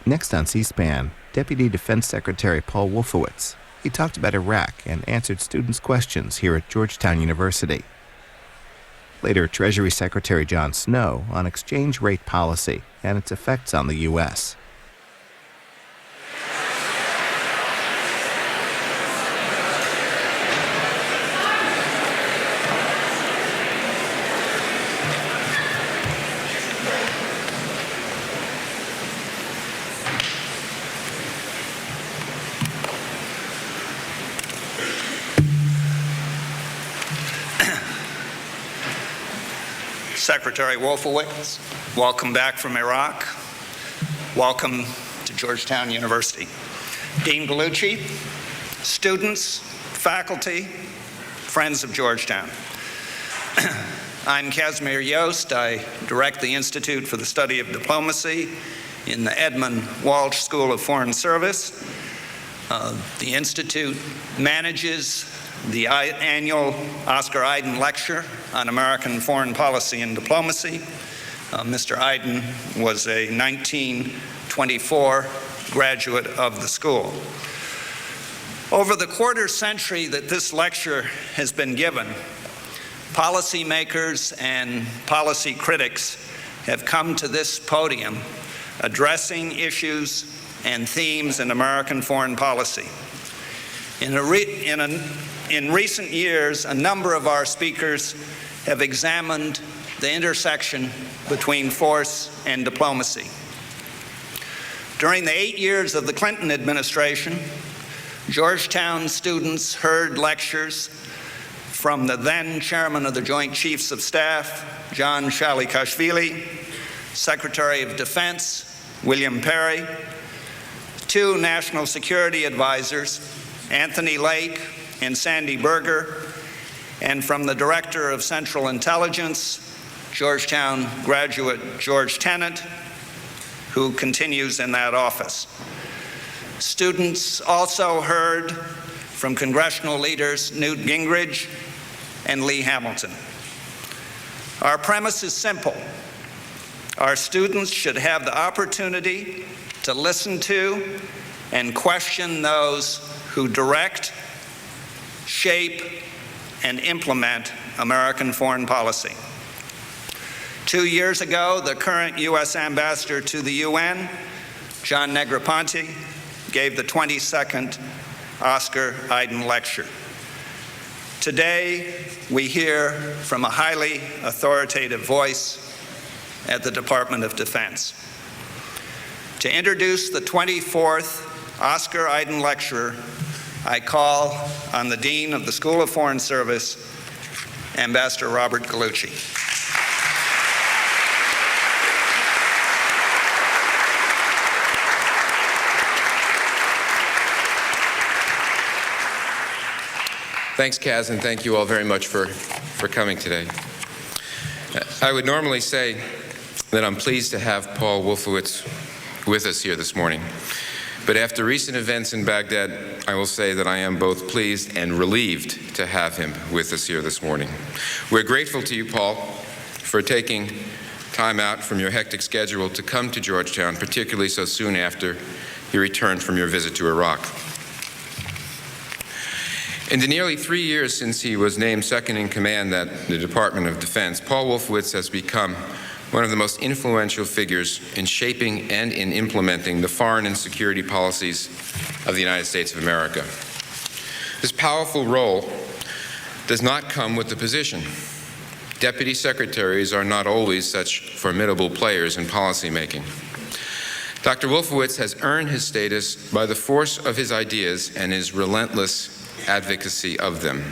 Next on C-SPAN, Deputy Defense Secretary Paul Wolfowitz. He talked about Iraq and answered students' questions here at Georgetown University. Later, Treasury Secretary John Snow on exchange rate policy and its effects on the U.S. Secretary Wolfowitz, welcome back from Iraq. Welcome to Georgetown University. Dean Gallucci, students, faculty, friends of Georgetown. I'm Casimir Yost. I direct the Institute for the Study of Diplomacy in the Edmund Walsh School of Foreign Service. The Institute manages the annual Oscar Iden Lecture on American Foreign Policy and Diplomacy. Mr. Iden was a 1924 graduate of the school. Over the quarter century that this lecture has been given, policymakers and policy critics have come to this podium addressing issues and themes in American foreign policy. In recent years, a number of our speakers have examined the intersection between force and diplomacy. During the 8 years of the Clinton administration, Georgetown students heard lectures from the then chairman of the Joint Chiefs of Staff, John Shalikashvili, Secretary of Defense, William Perry, two national security advisors, Anthony Lake and Sandy Berger, and from the Director of Central Intelligence, Georgetown graduate George Tenet, who continues in that office. Students also heard from congressional leaders Newt Gingrich and Lee Hamilton. Our premise is simple. Our students should have the opportunity to listen to and question those who direct, shape, and implement American foreign policy. 2 years ago, the current U.S. ambassador to the UN, John Negroponte, gave the 22nd Oscar Iden Lecture. Today, we hear from a highly authoritative voice at the Department of Defense. To introduce the 24th Oscar Iden Lecturer, I call on the Dean of the School of Foreign Service, Ambassador Robert Gallucci. Thanks, Kaz, and thank you all very much for coming today. I would normally say that I'm pleased to have Paul Wolfowitz with us here this morning. But after recent events in Baghdad, I will say that I am both pleased and relieved to have him with us here this morning. We're grateful to you, Paul, for taking time out from your hectic schedule to come to Georgetown, particularly so soon after you returned from your visit to Iraq. In the nearly 3 years since he was named second in command at the Department of Defense, Paul Wolfowitz has become one of the most influential figures in shaping and in implementing the foreign and security policies of the United States of America. This powerful role does not come with the position. Deputy secretaries are not always such formidable players in policymaking. Dr. Wolfowitz has earned his status by the force of his ideas and his relentless advocacy of them.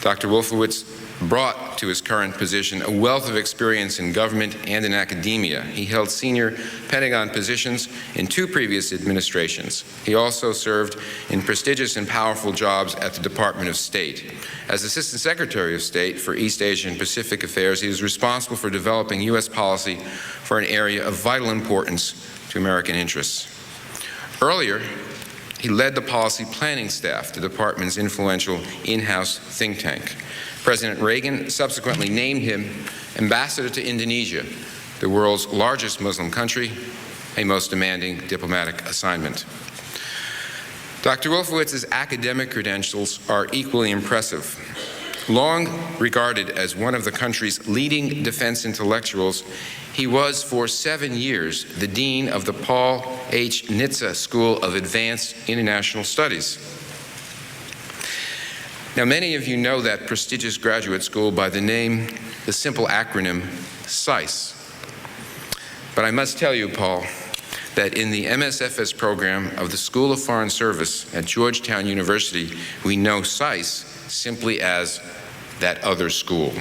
Dr. Wolfowitz brought to his current position a wealth of experience in government and in academia. He held senior Pentagon positions in 2 previous administrations. He also served in prestigious and powerful jobs at the Department of State. As Assistant Secretary of State for East Asia and Pacific Affairs, he was responsible for developing U.S. policy for an area of vital importance to American interests. Earlier, he led the policy planning staff, the department's influential in-house think tank. President Reagan subsequently named him ambassador to Indonesia, the world's largest Muslim country, a most demanding diplomatic assignment. Dr. Wolfowitz's academic credentials are equally impressive. Long regarded as one of the country's leading defense intellectuals, he was for 7 years the dean of the Paul H. Nitze School of Advanced International Studies. Now, many of you know that prestigious graduate school by the simple acronym SICE. But I must tell you, Paul, that in the MSFS program of the School of Foreign Service at Georgetown University, we know SICE simply as that other school.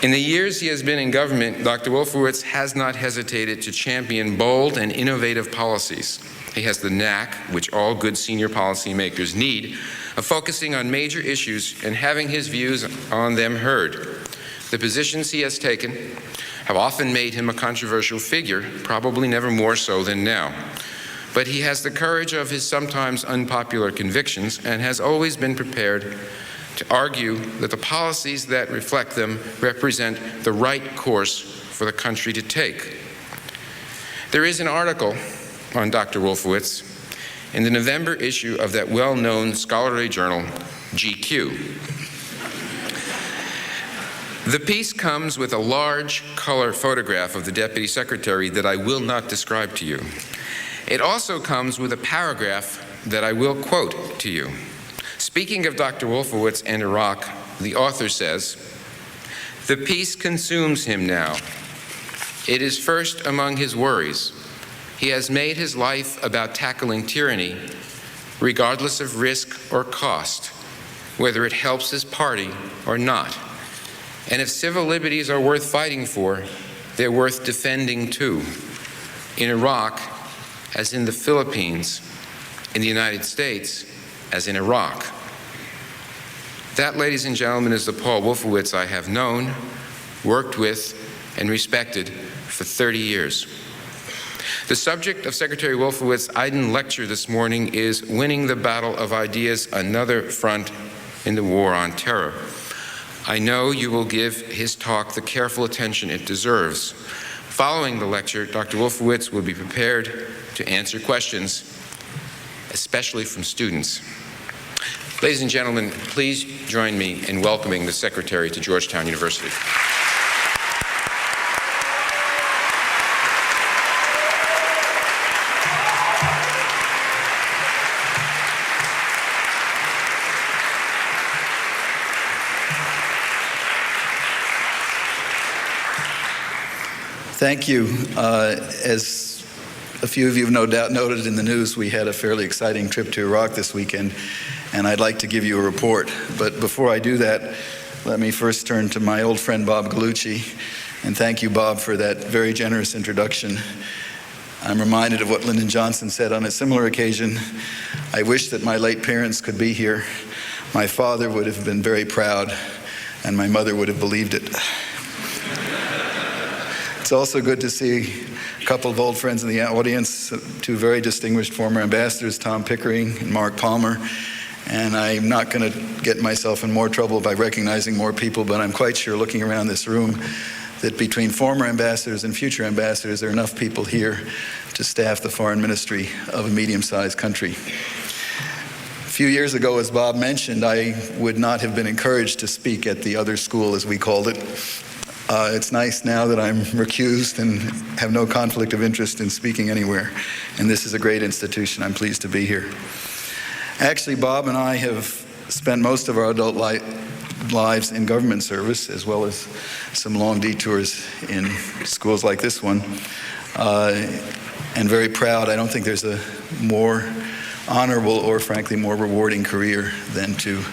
In the years he has been in government, Dr. Wolfowitz has not hesitated to champion bold and innovative policies. He has the knack, which all good senior policymakers need, of focusing on major issues and having his views on them heard. The positions he has taken have often made him a controversial figure, probably never more so than now. But he has the courage of his sometimes unpopular convictions and has always been prepared to argue that the policies that reflect them represent the right course for the country to take. There is an article on Dr. Wolfowitz in the November issue of that well-known scholarly journal, GQ. The piece comes with a large color photograph of the Deputy Secretary that I will not describe to you. It also comes with a paragraph that I will quote to you. Speaking of Dr. Wolfowitz and Iraq, the author says, "The piece consumes him now. It is first among his worries. He has made his life about tackling tyranny, regardless of risk or cost, whether it helps his party or not. And if civil liberties are worth fighting for, they're worth defending too. In Iraq, as in the Philippines, in the United States, as in Iraq." That, ladies and gentlemen, is the Paul Wolfowitz I have known, worked with, and respected for 30 years. The subject of Secretary Wolfowitz's Iden lecture this morning is Winning the Battle of Ideas, Another Front in the War on Terror. I know you will give his talk the careful attention it deserves. Following the lecture, Dr. Wolfowitz will be prepared to answer questions, especially from students. Ladies and gentlemen, please join me in welcoming the Secretary to Georgetown University. Thank you. As a few of you have no doubt noted in the news, we had a fairly exciting trip to Iraq this weekend, and I'd like to give you a report. But before I do that, let me first turn to my old friend Bob Gallucci, and thank you, Bob, for that very generous introduction. I'm reminded of what Lyndon Johnson said on a similar occasion. "I wish that my late parents could be here. My father would have been very proud, and my mother would have believed it." It's also good to see a couple of old friends in the audience, two very distinguished former ambassadors, Tom Pickering and Mark Palmer. And I'm not going to get myself in more trouble by recognizing more people, but I'm quite sure, looking around this room, that between former ambassadors and future ambassadors, there are enough people here to staff the foreign ministry of a medium-sized country. A few years ago, as Bob mentioned, I would not have been encouraged to speak at the other school, as we called it. It's nice now that I'm recused and have no conflict of interest in speaking anywhere. And this is a great institution. I'm pleased to be here. Actually, Bob and I have spent most of our adult lives in government service, as well as some long detours in schools like this one. And very proud. I don't think there's a more honorable or, frankly, more rewarding career than to,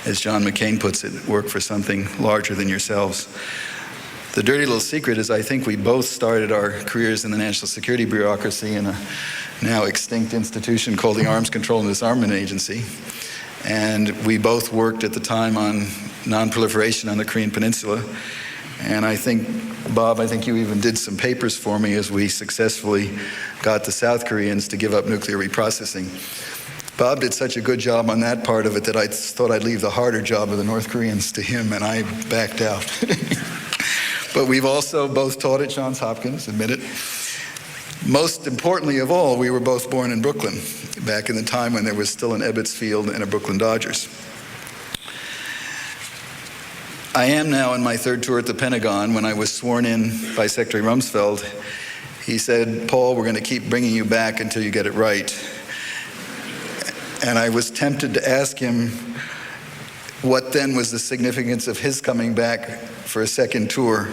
as John McCain puts it, work for something larger than yourselves. The dirty little secret is I think we both started our careers in the national security bureaucracy in a now extinct institution called the Arms Control and Disarmament Agency. And we both worked at the time on non-proliferation on the Korean Peninsula. And I think, Bob, I think you even did some papers for me as we successfully got the South Koreans to give up nuclear reprocessing. Bob did such a good job on that part of it that I thought I'd leave the harder job of the North Koreans to him, and I backed out. But we've also both taught at Johns Hopkins, admit it. Most importantly of all, we were both born in Brooklyn, back in the time when there was still an Ebbets Field and a Brooklyn Dodgers. I am now in my third tour at the Pentagon. When I was sworn in by Secretary Rumsfeld, he said, "Paul, we're going to keep bringing you back until you get it right." And I was tempted to ask him what then was the significance of his coming back for a second tour.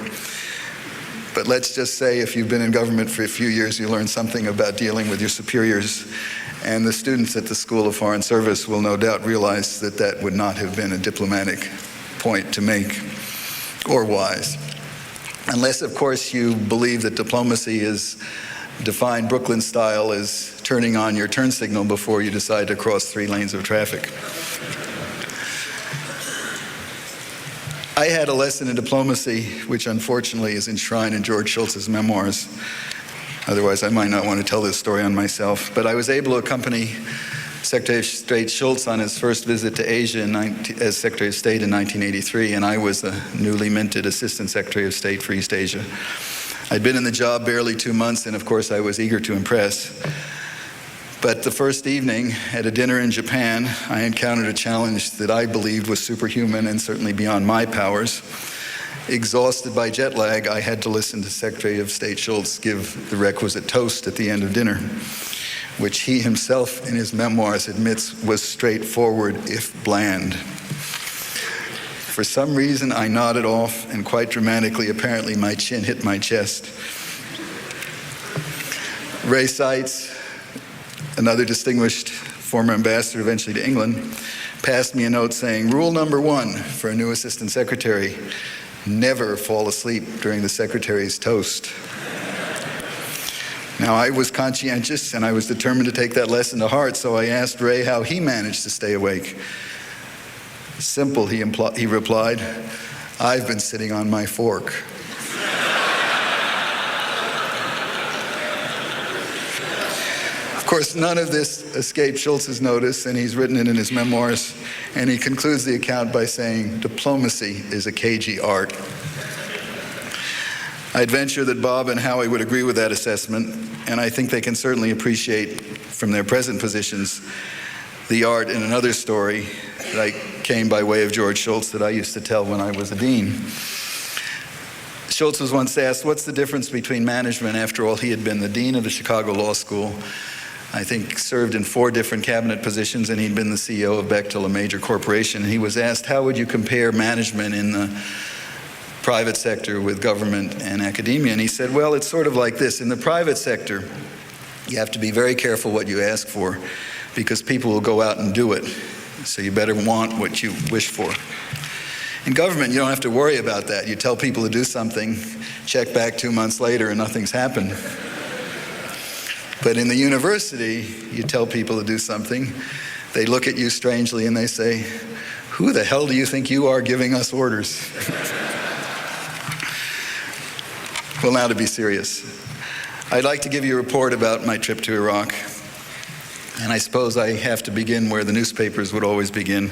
But let's just say if you've been in government for a few years, you learn something about dealing with your superiors. And the students at the School of Foreign Service will no doubt realize that that would not have been a diplomatic point to make, or wise. Unless, of course, you believe that diplomacy is defined Brooklyn style as turning on your turn signal before you decide to cross 3 lanes of traffic. I had a lesson in diplomacy, which unfortunately is enshrined in George Shultz's memoirs. Otherwise, I might not want to tell this story on myself. But I was able to accompany Secretary of State Shultz on his first visit to Asia as Secretary of State in 1983, and I was the newly minted Assistant Secretary of State for East Asia. I'd been in the job barely 2 months, and of course I was eager to impress. But the first evening at a dinner in Japan, I encountered a challenge that I believed was superhuman and certainly beyond my powers. Exhausted by jet lag, I had to listen to Secretary of State Shultz give the requisite toast at the end of dinner, which he himself in his memoirs admits was straightforward if bland. For some reason, I nodded off, and quite dramatically, apparently my chin hit my chest. Ray Seitz, another distinguished former ambassador eventually to England, passed me a note saying, "Rule number 1 for a new assistant secretary, never fall asleep during the secretary's toast." Now, I was conscientious, and I was determined to take that lesson to heart, so I asked Ray how he managed to stay awake. "Simple," he replied, "I've been sitting on my fork." Of course, none of this escaped Shultz's notice, and he's written it in his memoirs, and he concludes the account by saying, "Diplomacy is a cagey art." I'd venture that Bob and Howie would agree with that assessment, and I think they can certainly appreciate from their present positions the art in another story that came by way of George Shultz that I used to tell when I was a dean. Shultz was once asked, what's the difference between management? After all, he had been the dean of the Chicago Law School, I think served in 4 different cabinet positions, and he'd been the CEO of Bechtel, a major corporation. And he was asked, how would you compare management in the private sector with government and academia? And he said, well, it's sort of like this. In the private sector, you have to be very careful what you ask for, because people will go out and do it. So you better want what you wish for. In government, you don't have to worry about that. You tell people to do something, check back 2 months later, and nothing's happened. But in the university, you tell people to do something, they look at you strangely and they say, who the hell do you think you are giving us orders? Well, now to be serious. I'd like to give you a report about my trip to Iraq. And I suppose I have to begin where the newspapers would always begin,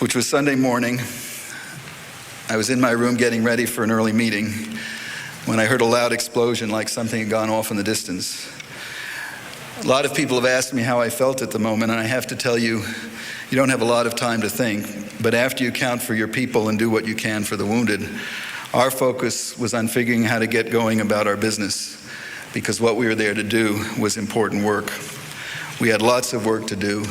which was Sunday morning. I was in my room getting ready for an early meeting when I heard a loud explosion like something had gone off in the distance. A lot of people have asked me how I felt at the moment, and I have to tell you, you don't have a lot of time to think, but after you count for your people and do what you can for the wounded, our focus was on figuring how to get going about our business, because what we were there to do was important work. We had lots of work to do,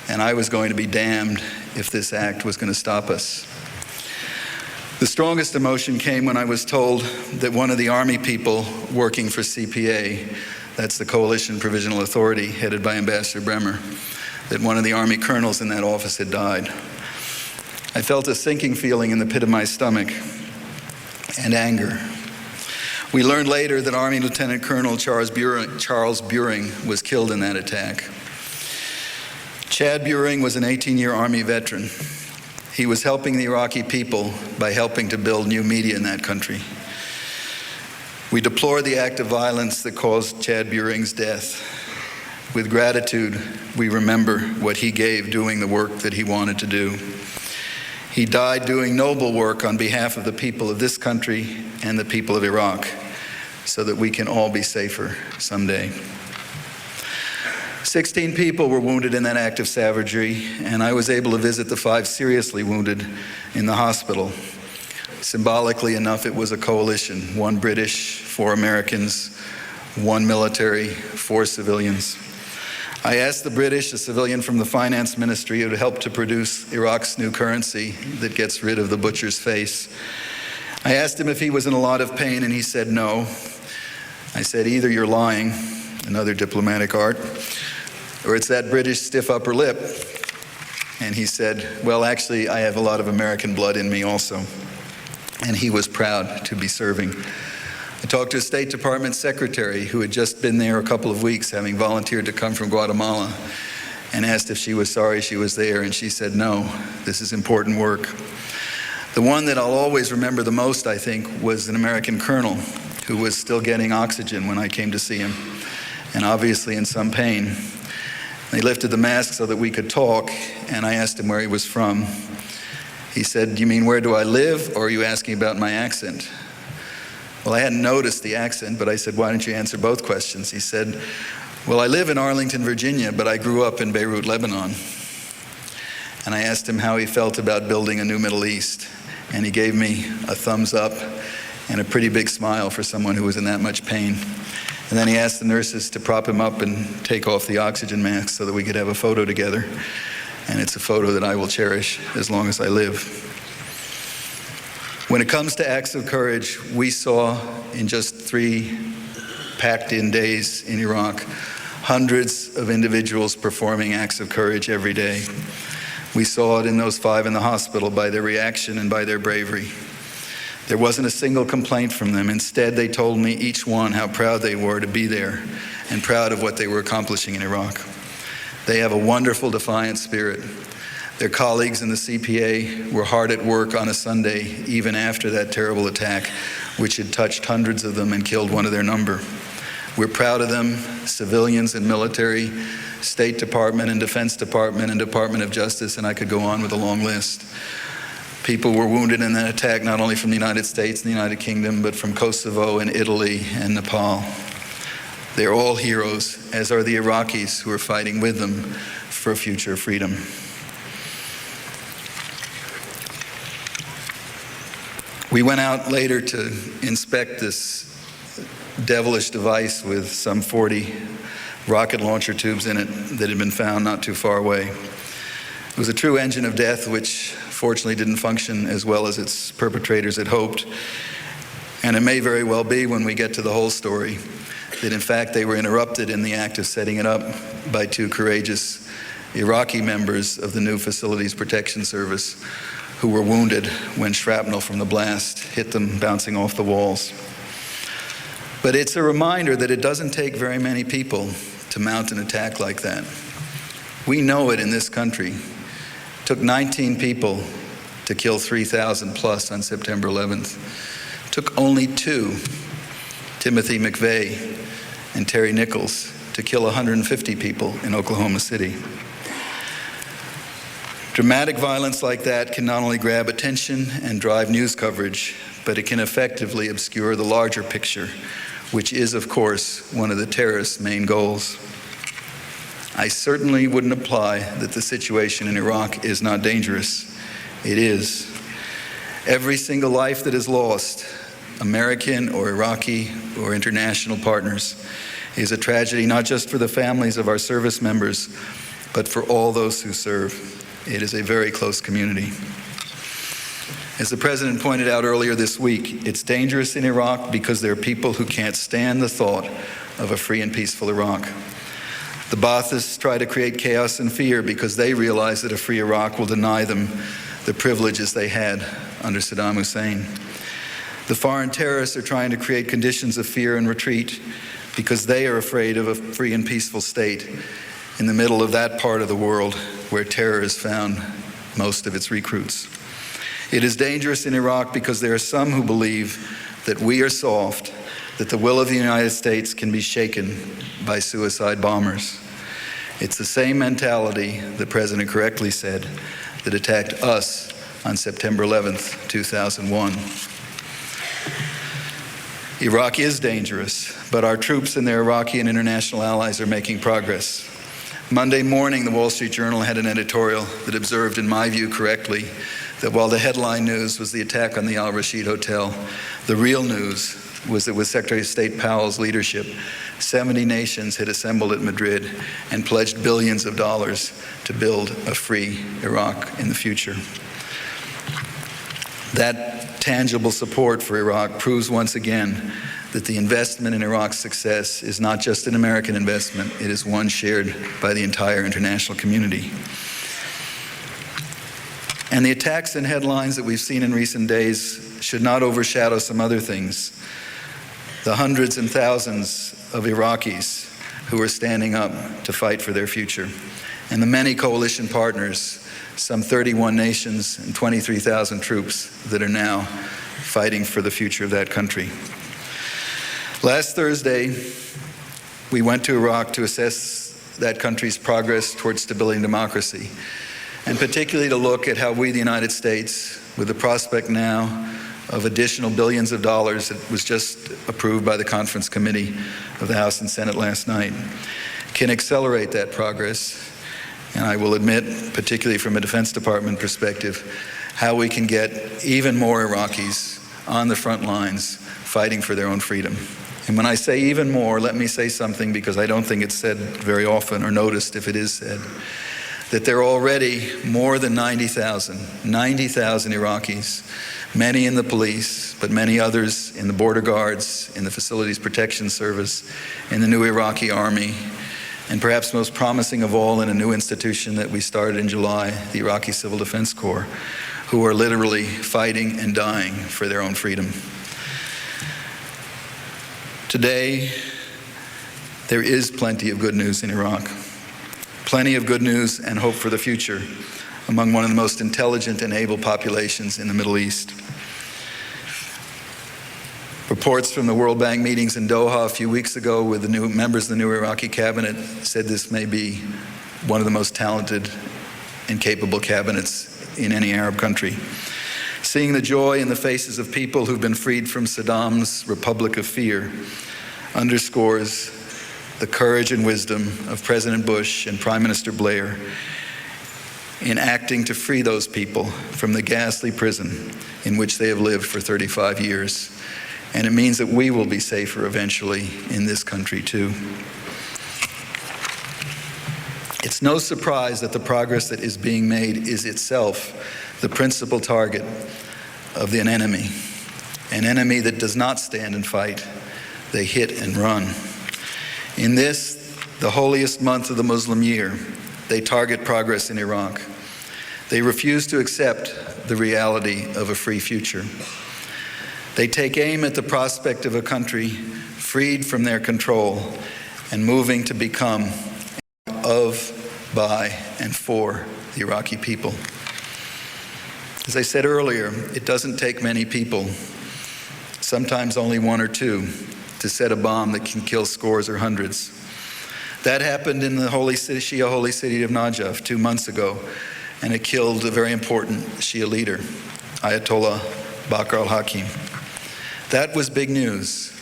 and I was going to be damned if this act was going to stop us. The strongest emotion came when I was told that one of the Army people working for CPA, that's the Coalition Provisional Authority headed by Ambassador Bremer, that one of the Army colonels in that office had died. I felt a sinking feeling in the pit of my stomach and anger. We learned later that Army Lieutenant Colonel Charles Buring was killed in that attack. Chad Buring was an 18-year Army veteran. He was helping the Iraqi people by helping to build new media in that country. We deplore the act of violence that caused Chad Buring's death. With gratitude, we remember what he gave doing the work that he wanted to do. He died doing noble work on behalf of the people of this country and the people of Iraq, so that we can all be safer someday. 16 people were wounded in that act of savagery, and I was able to visit the 5 seriously wounded in the hospital. Symbolically enough, it was a coalition: 1 British, 4 Americans, 1 military, 4 civilians. I asked the British, a civilian from the finance ministry, who helped to produce Iraq's new currency that gets rid of the butcher's face. I asked him if he was in a lot of pain, and he said no. I said, either you're lying, another diplomatic art, or it's that British stiff upper lip. And he said, well, actually, I have a lot of American blood in me also. And he was proud to be serving. I talked to a State Department secretary who had just been there a couple of weeks, having volunteered to come from Guatemala, and asked if she was sorry she was there, and she said, no, this is important work. The one that I'll always remember the most, I think, was an American colonel who was still getting oxygen when I came to see him, and obviously in some pain. They lifted the mask so that we could talk, and I asked him where he was from. He said, "Do you mean where do I live, or are you asking about my accent?" Well, I hadn't noticed the accent, but I said, why don't you answer both questions? He said, well, I live in Arlington, Virginia, but I grew up in Beirut, Lebanon. And I asked him how he felt about building a new Middle East, and he gave me a thumbs up and a pretty big smile for someone who was in that much pain. And then he asked the nurses to prop him up and take off the oxygen mask so that we could have a photo together. And it's a photo that I will cherish as long as I live. When it comes to acts of courage, we saw in just 3 packed-in days in Iraq, hundreds of individuals performing acts of courage every day. We saw it in those 5 in the hospital by their reaction and by their bravery. There wasn't a single complaint from them. Instead, they told me, each one, how proud they were to be there and proud of what they were accomplishing in Iraq. They have a wonderful, defiant spirit. Their colleagues in the CPA were hard at work on a Sunday, even after that terrible attack, which had touched hundreds of them and killed one of their number. We're proud of them, civilians and military, State Department and Defense Department and Department of Justice, and I could go on with a long list. People were wounded in that attack, not only from the United States and the United Kingdom, but from Kosovo and Italy and Nepal. They're all heroes, as are the Iraqis who are fighting with them for a future of freedom. We went out later to inspect this devilish device with some 40 rocket launcher tubes in it that had been found not too far away. It was a true engine of death, which fortunately didn't function as well as its perpetrators had hoped. And it may very well be, when we get to the whole story, that in fact they were interrupted in the act of setting it up by 2 courageous Iraqi members of the new Facilities Protection Service who were wounded when shrapnel from the blast hit them bouncing off the walls. But it's a reminder that it doesn't take very many people to mount an attack like that. We know it in this country. It took 19 people to kill 3,000 plus on September 11th. It took only 2, Timothy McVeigh and Terry Nichols, to kill 150 people in Oklahoma City. Dramatic violence like that can not only grab attention and drive news coverage, but it can effectively obscure the larger picture, which is, of course, one of the terrorists' main goals. I certainly wouldn't imply that the situation in Iraq is not dangerous. It is. Every single life that is lost, American or Iraqi or international partners, is a tragedy not just for the families of our service members, but for all those who serve. It is a very close community. As the President pointed out earlier this week, it's dangerous in Iraq because there are people who can't stand the thought of a free and peaceful Iraq. The Baathists try to create chaos and fear because they realize that a free Iraq will deny them the privileges they had under Saddam Hussein. The foreign terrorists are trying to create conditions of fear and retreat because they are afraid of a free and peaceful state in the middle of that part of the world where terror has found most of its recruits. It is dangerous in Iraq because there are some who believe that we are soft, that the will of the United States can be shaken by suicide bombers. It's the same mentality, the President correctly said, that attacked us on September 11th, 2001. Iraq is dangerous, but our troops and their Iraqi and international allies are making progress. Monday morning, the Wall Street Journal had an editorial that observed, in my view correctly, that while the headline news was the attack on the Al Rashid Hotel, the real news was that with Secretary of State Powell's leadership, 70 nations had assembled at Madrid and pledged billions of dollars to build a free Iraq in the future. That tangible support for Iraq proves once again that the investment in Iraq's success is not just an American investment, it is one shared by the entire international community. And the attacks and headlines that we've seen in recent days should not overshadow some other things. The hundreds and thousands of Iraqis who are standing up to fight for their future, and the many coalition partners, some 31 nations and 23,000 troops that are now fighting for the future of that country. Last Thursday, we went to Iraq to assess that country's progress towards stability and democracy, and particularly to look at how we, the United States, with the prospect now of additional billions of dollars that was just approved by the Conference Committee of the House and Senate last night, can accelerate that progress. And I will admit, particularly from a Defense Department perspective, how we can get even more Iraqis on the front lines fighting for their own freedom. And when I say even more, let me say something, because I don't think it's said very often or noticed if it is said, that there are already more than 90,000 Iraqis, many in the police, but many others in the border guards, in the Facilities Protection Service, in the new Iraqi army, and perhaps most promising of all, in a new institution that we started in July, the Iraqi Civil Defense Corps, who are literally fighting and dying for their own freedom. Today, there is plenty of good news in Iraq. Plenty of good news and hope for the future among one of the most intelligent and able populations in the Middle East. Reports from the World Bank meetings in Doha a few weeks ago with the new members of the new Iraqi cabinet said this may be one of the most talented and capable cabinets in any Arab country. Seeing the joy in the faces of people who've been freed from Saddam's Republic of Fear underscores the courage and wisdom of President Bush and Prime Minister Blair in acting to free those people from the ghastly prison in which they have lived for 35 years. And it means that we will be safer eventually in this country too. It's no surprise that the progress that is being made is itself the principal target of an enemy that does not stand and fight. They hit and run. In this, the holiest month of the Muslim year, they target progress in Iraq. They refuse to accept the reality of a free future. They take aim at the prospect of a country freed from their control and moving to become of, by, and for the Iraqi people. As I said earlier, it doesn't take many people, sometimes only one or two, to set a bomb that can kill scores or hundreds. That happened in the Shia holy city of Najaf 2 months ago, and it killed a very important Shia leader, Ayatollah Bakr al-Hakim. That was big news,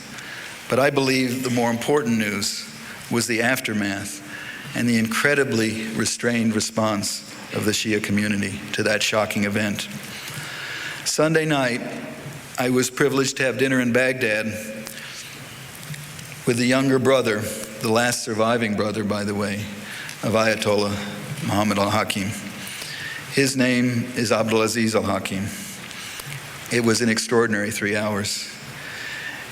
but I believe the more important news was the aftermath and the incredibly restrained response of the Shia community to that shocking event. Sunday night, I was privileged to have dinner in Baghdad with the younger brother, the last surviving brother, by the way, of Ayatollah Muhammad al-Hakim. His name is Abdulaziz al-Hakim. It was an extraordinary 3 hours.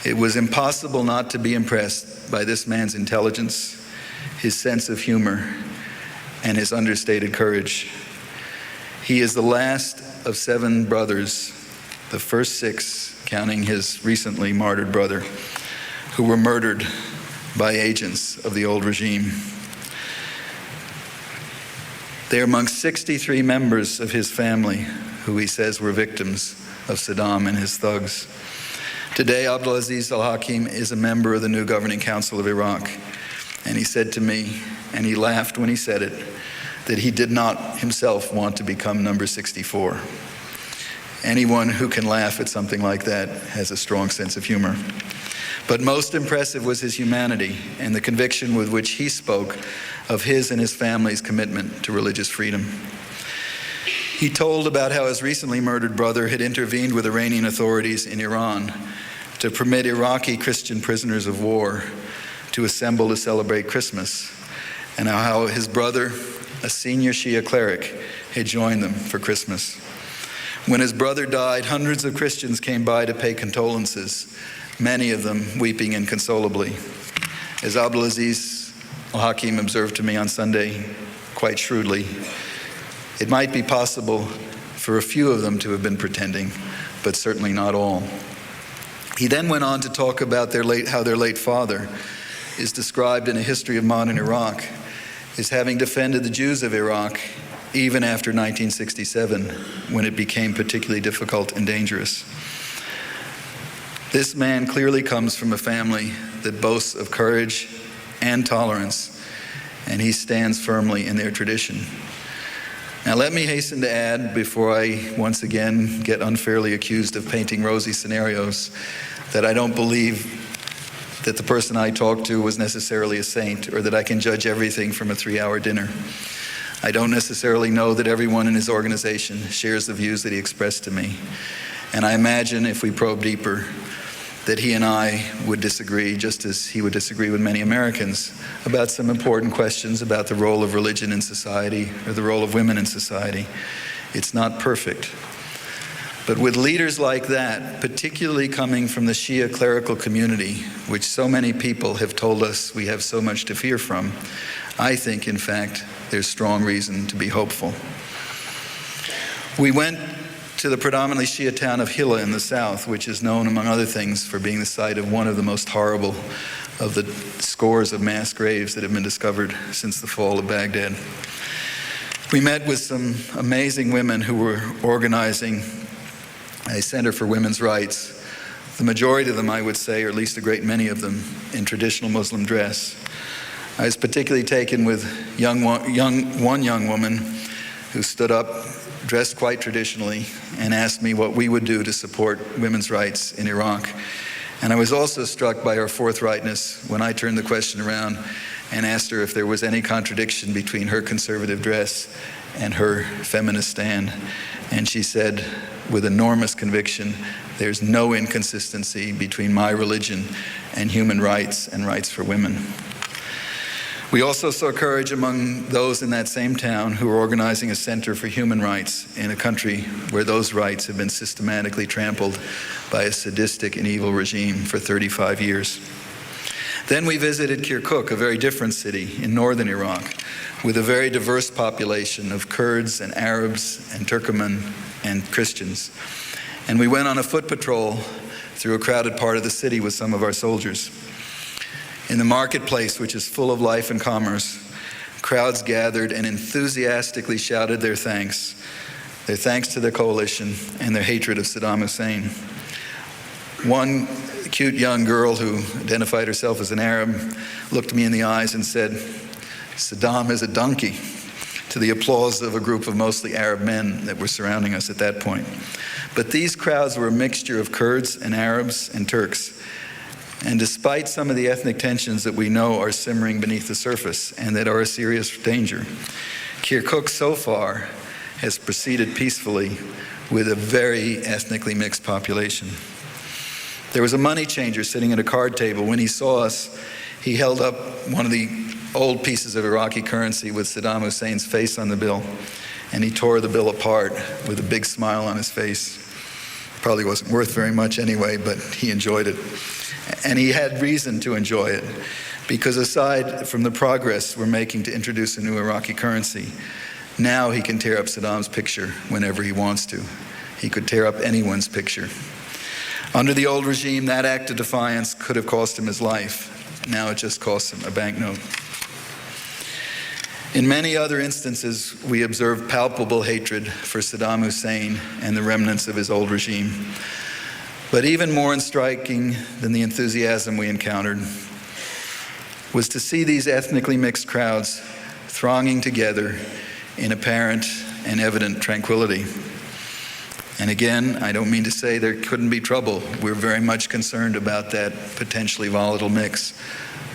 It was impossible not to be impressed by this man's intelligence, his sense of humor, and his understated courage. He is the last of 7 brothers, the first 6, counting his recently martyred brother, who were murdered by agents of the old regime. They are among 63 members of his family who he says were victims of Saddam and his thugs. Today, Abdulaziz al-Hakim is a member of the new Governing Council of Iraq. And he said to me, and he laughed when he said it, that he did not himself want to become number 64. Anyone who can laugh at something like that has a strong sense of humor. But most impressive was his humanity and the conviction with which he spoke of his and his family's commitment to religious freedom. He told about how his recently murdered brother had intervened with Iranian authorities in Iran to permit Iraqi Christian prisoners of war to assemble to celebrate Christmas, and how his brother, a senior Shia cleric, had joined them for Christmas. When his brother died, hundreds of Christians came by to pay condolences, many of them weeping inconsolably. As Abdulaziz al-Hakim observed to me on Sunday quite shrewdly, it might be possible for a few of them to have been pretending, but certainly not all. He then went on to talk about how their late father is described in A History of Modern Iraq as having defended the Jews of Iraq even after 1967, when it became particularly difficult and dangerous. This man clearly comes from a family that boasts of courage and tolerance, and he stands firmly in their tradition. Now, let me hasten to add, before I once again get unfairly accused of painting rosy scenarios, that I don't believe that the person I talked to was necessarily a saint, or that I can judge everything from a 3-hour dinner. I don't necessarily know that everyone in his organization shares the views that he expressed to me. And I imagine if we probe deeper, that he and I would disagree, just as he would disagree with many Americans, about some important questions about the role of religion in society or the role of women in society. It's not perfect. But with leaders like that, particularly coming from the Shia clerical community, which so many people have told us we have so much to fear from, I think, in fact, there's strong reason to be hopeful. We went to the predominantly Shia town of Hilla in the south, which is known, among other things, for being the site of one of the most horrible of the scores of mass graves that have been discovered since the fall of Baghdad. We met with some amazing women who were organizing a center for women's rights. The majority of them, I would say, or at least a great many of them, in traditional Muslim dress. I was particularly taken with one young woman who stood up, dressed quite traditionally, and asked me what we would do to support women's rights in Iraq. And I was also struck by her forthrightness when I turned the question around and asked her if there was any contradiction between her conservative dress and her feminist stand. And she said, with enormous conviction, there's no inconsistency between my religion and human rights and rights for women. We also saw courage among those in that same town who were organizing a center for human rights in a country where those rights have been systematically trampled by a sadistic and evil regime for 35 years. Then we visited Kirkuk, a very different city in northern Iraq, with a very diverse population of Kurds and Arabs and Turkoman and Christians. And we went on a foot patrol through a crowded part of the city with some of our soldiers. In the marketplace, which is full of life and commerce, crowds gathered and enthusiastically shouted their thanks to the coalition and their hatred of Saddam Hussein. One cute young girl who identified herself as an Arab looked me in the eyes and said, "Saddam is a donkey," to the applause of a group of mostly Arab men that were surrounding us at that point. But these crowds were a mixture of Kurds and Arabs and Turks. And despite some of the ethnic tensions that we know are simmering beneath the surface and that are a serious danger, Kirkuk so far has proceeded peacefully with a very ethnically mixed population. There was a money changer sitting at a card table. When he saw us, he held up one of the old pieces of Iraqi currency with Saddam Hussein's face on the bill, and he tore the bill apart with a big smile on his face. Probably wasn't worth very much anyway, but he enjoyed it. And he had reason to enjoy it, because aside from the progress we're making to introduce a new Iraqi currency, now he can tear up Saddam's picture whenever he wants to. He could tear up anyone's picture. Under the old regime, that act of defiance could have cost him his life. Now it just costs him a banknote. In many other instances, we observed palpable hatred for Saddam Hussein and the remnants of his old regime. But even more striking than the enthusiasm we encountered was to see these ethnically mixed crowds thronging together in apparent and evident tranquility. And again, I don't mean to say there couldn't be trouble. We're very much concerned about that potentially volatile mix.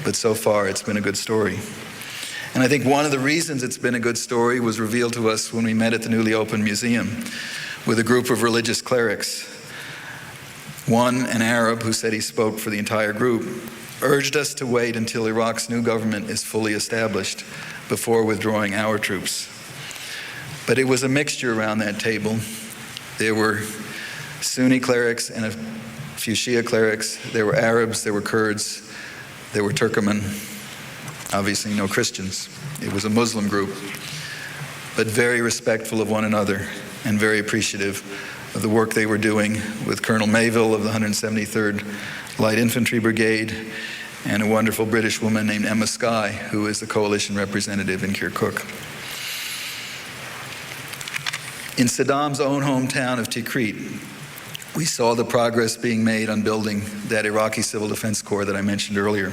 But so far, it's been a good story. And I think one of the reasons it's been a good story was revealed to us when we met at the newly opened museum with a group of religious clerics. One, an Arab who said he spoke for the entire group, urged us to wait until Iraq's new government is fully established before withdrawing our troops. But it was a mixture around that table. There were Sunni clerics and a few Shia clerics. There were Arabs, there were Kurds, there were Turkmen, obviously no Christians. It was a Muslim group, but very respectful of one another and very appreciative of the work they were doing with Colonel Mayville of the 173rd Light Infantry Brigade and a wonderful British woman named Emma Skye, who is the coalition representative in Kirkuk. In Saddam's own hometown of Tikrit, we saw the progress being made on building that Iraqi Civil Defense Corps that I mentioned earlier.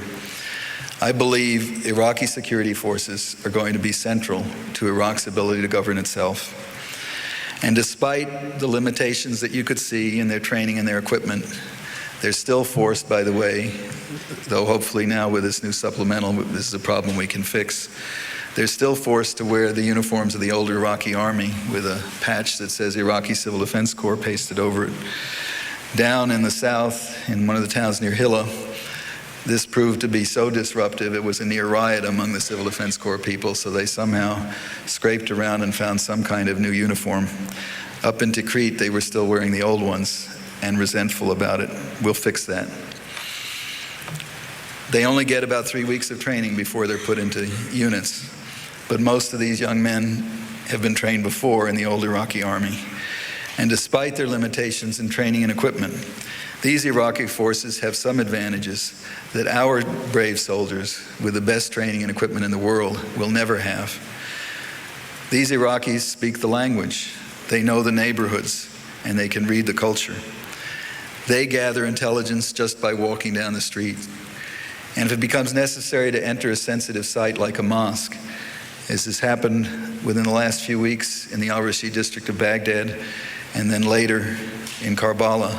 I believe Iraqi security forces are going to be central to Iraq's ability to govern itself. And despite the limitations that you could see in their training and their equipment, they're still forced, by the way, though hopefully now with this new supplemental, this is a problem we can fix. They're still forced to wear the uniforms of the older Iraqi army with a patch that says Iraqi Civil Defense Corps pasted over it. Down in the south, in one of the towns near Hilla, this proved to be so disruptive, it was a near riot among the Civil Defense Corps people, so they somehow scraped around and found some kind of new uniform. Up in Tikrit, they were still wearing the old ones and resentful about it. We'll fix that. They only get about 3 weeks of training before they're put into units, but most of these young men have been trained before in the old Iraqi army. And despite their limitations in training and equipment, these Iraqi forces have some advantages that our brave soldiers with the best training and equipment in the world will never have. These Iraqis speak the language, they know the neighborhoods, and they can read the culture. They gather intelligence just by walking down the street. And if it becomes necessary to enter a sensitive site like a mosque, as has happened within the last few weeks in the al-Rashid district of Baghdad, and then later in Karbala,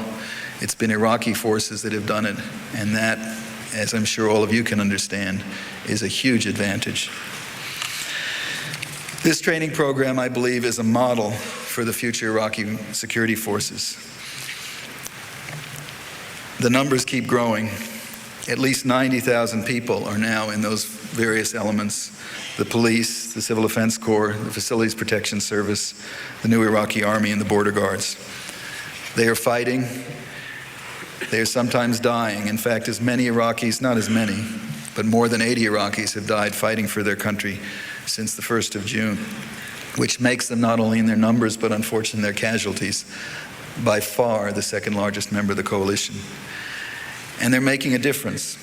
it's been Iraqi forces that have done it, and that, as I'm sure all of you can understand, is a huge advantage. This training program, I believe, is a model for the future Iraqi security forces. The numbers keep growing. At least 90,000 people are now in those various elements: the police, the Civil Defense Corps, the Facilities Protection Service, the new Iraqi Army, and the Border Guards. They are fighting. They are sometimes dying. In fact, as many Iraqis, not as many, but more than 80 Iraqis have died fighting for their country since the 1st of June, which makes them not only in their numbers, but unfortunately in their casualties, by far the second largest member of the coalition. And they're making a difference.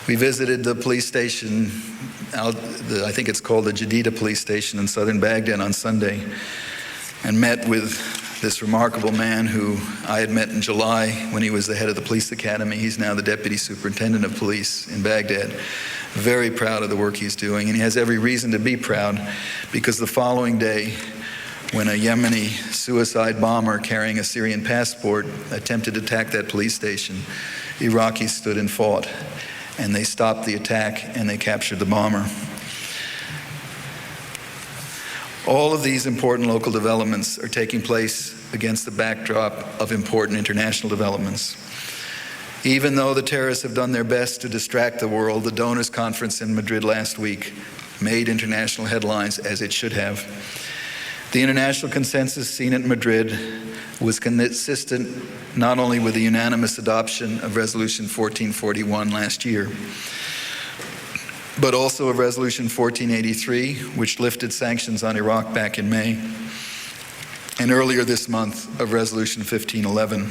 We visited the police station, I think it's called the Jadida police station in southern Baghdad on Sunday, and met with this remarkable man who I had met in July when he was the head of the police academy. He's now the deputy superintendent of police in Baghdad. Very proud of the work he's doing, and he has every reason to be proud, because the following day, when a Yemeni suicide bomber carrying a Syrian passport attempted to attack that police station, Iraqis stood and fought, and they stopped the attack and they captured the bomber. All of these important local developments are taking place against the backdrop of important international developments. Even though the terrorists have done their best to distract the world, the donors conference in Madrid last week made international headlines, as it should have. The international consensus seen at Madrid was consistent not only with the unanimous adoption of Resolution 1441 last year, but also of Resolution 1483, which lifted sanctions on Iraq back in May, and earlier this month of Resolution 1511.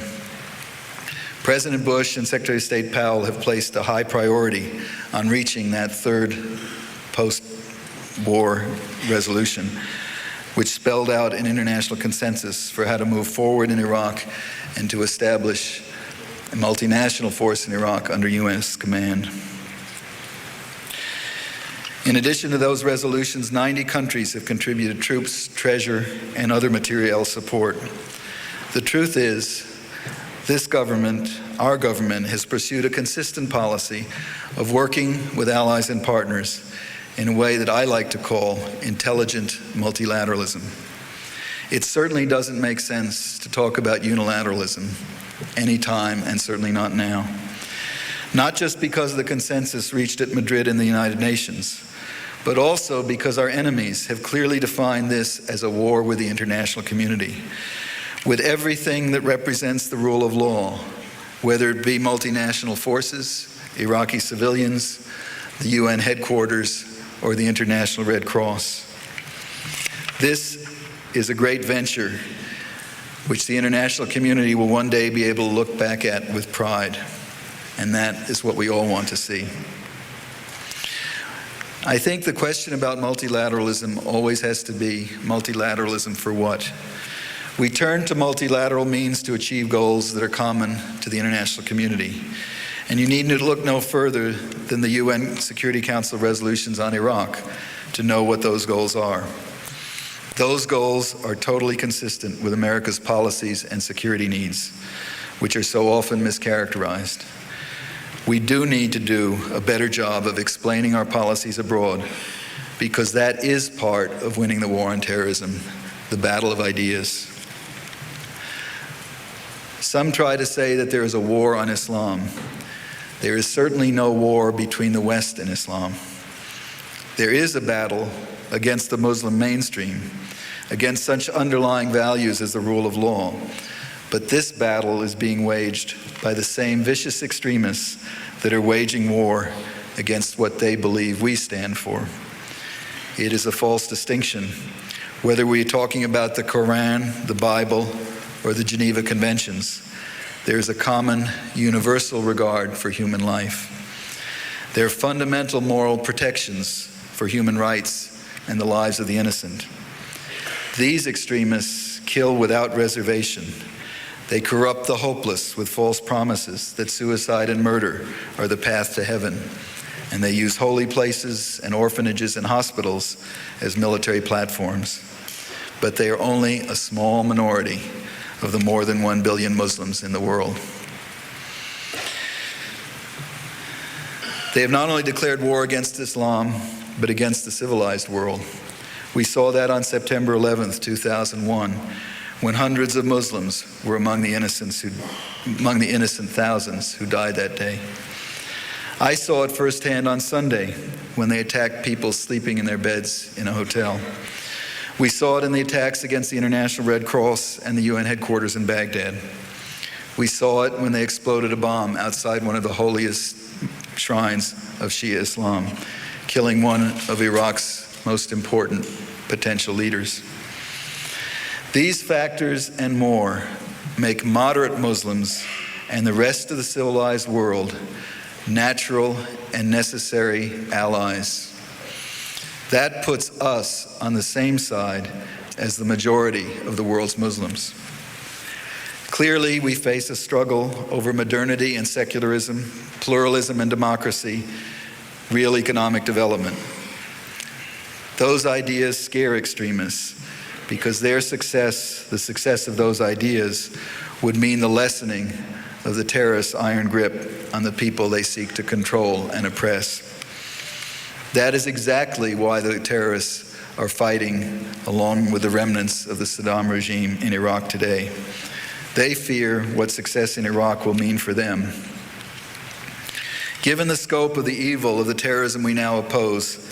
President Bush and Secretary of State Powell have placed a high priority on reaching that third post-war resolution, which spelled out an international consensus for how to move forward in Iraq and to establish a multinational force in Iraq under U.S. command. In addition to those resolutions, 90 countries have contributed troops, treasure, and other material support. The truth is, this government, our government, has pursued a consistent policy of working with allies and partners in a way that I like to call intelligent multilateralism. It certainly doesn't make sense to talk about unilateralism anytime, and certainly not now. Not just because of the consensus reached at Madrid in the United Nations, but also because our enemies have clearly defined this as a war with the international community, with everything that represents the rule of law, whether it be multinational forces, Iraqi civilians, the UN headquarters, or the International Red Cross. This is a great venture which the international community will one day be able to look back at with pride, and that is what we all want to see. I think the question about multilateralism always has to be multilateralism for what? We turn to multilateral means to achieve goals that are common to the international community. And you need to look no further than the UN Security Council resolutions on Iraq to know what those goals are. Those goals are totally consistent with America's policies and security needs, which are so often mischaracterized. We do need to do a better job of explaining our policies abroad, because that is part of winning the war on terrorism, the battle of ideas. Some try to say that there is a war on Islam. There is certainly no war between the West and Islam. There is a battle against the Muslim mainstream, against such underlying values as the rule of law. But this battle is being waged by the same vicious extremists that are waging war against what they believe we stand for. It is a false distinction, whether we're talking about the Quran, the Bible, or the Geneva Conventions. There is a common, universal regard for human life. There are fundamental moral protections for human rights and the lives of the innocent. These extremists kill without reservation. They corrupt the hopeless with false promises that suicide and murder are the path to heaven. And they use holy places and orphanages and hospitals as military platforms. But they are only a small minority of the more than 1 billion Muslims in the world. They have not only declared war against Islam, but against the civilized world. We saw that on September 11th, 2001, when hundreds of Muslims were among the innocent thousands who died that day. I saw it firsthand on Sunday when they attacked people sleeping in their beds in a hotel. We saw it in the attacks against the International Red Cross and the UN headquarters in Baghdad. We saw it when they exploded a bomb outside one of the holiest shrines of Shia Islam, killing one of Iraq's most important potential leaders. These factors and more make moderate Muslims and the rest of the civilized world natural and necessary allies. That puts us on the same side as the majority of the world's Muslims. Clearly, we face a struggle over modernity and secularism, pluralism and democracy, real economic development. Those ideas scare extremists because their success, the success of those ideas, would mean the lessening of the terrorists' iron grip on the people they seek to control and oppress. That is exactly why the terrorists are fighting along with the remnants of the Saddam regime in Iraq today. They fear what success in Iraq will mean for them. Given the scope of the evil of the terrorism we now oppose,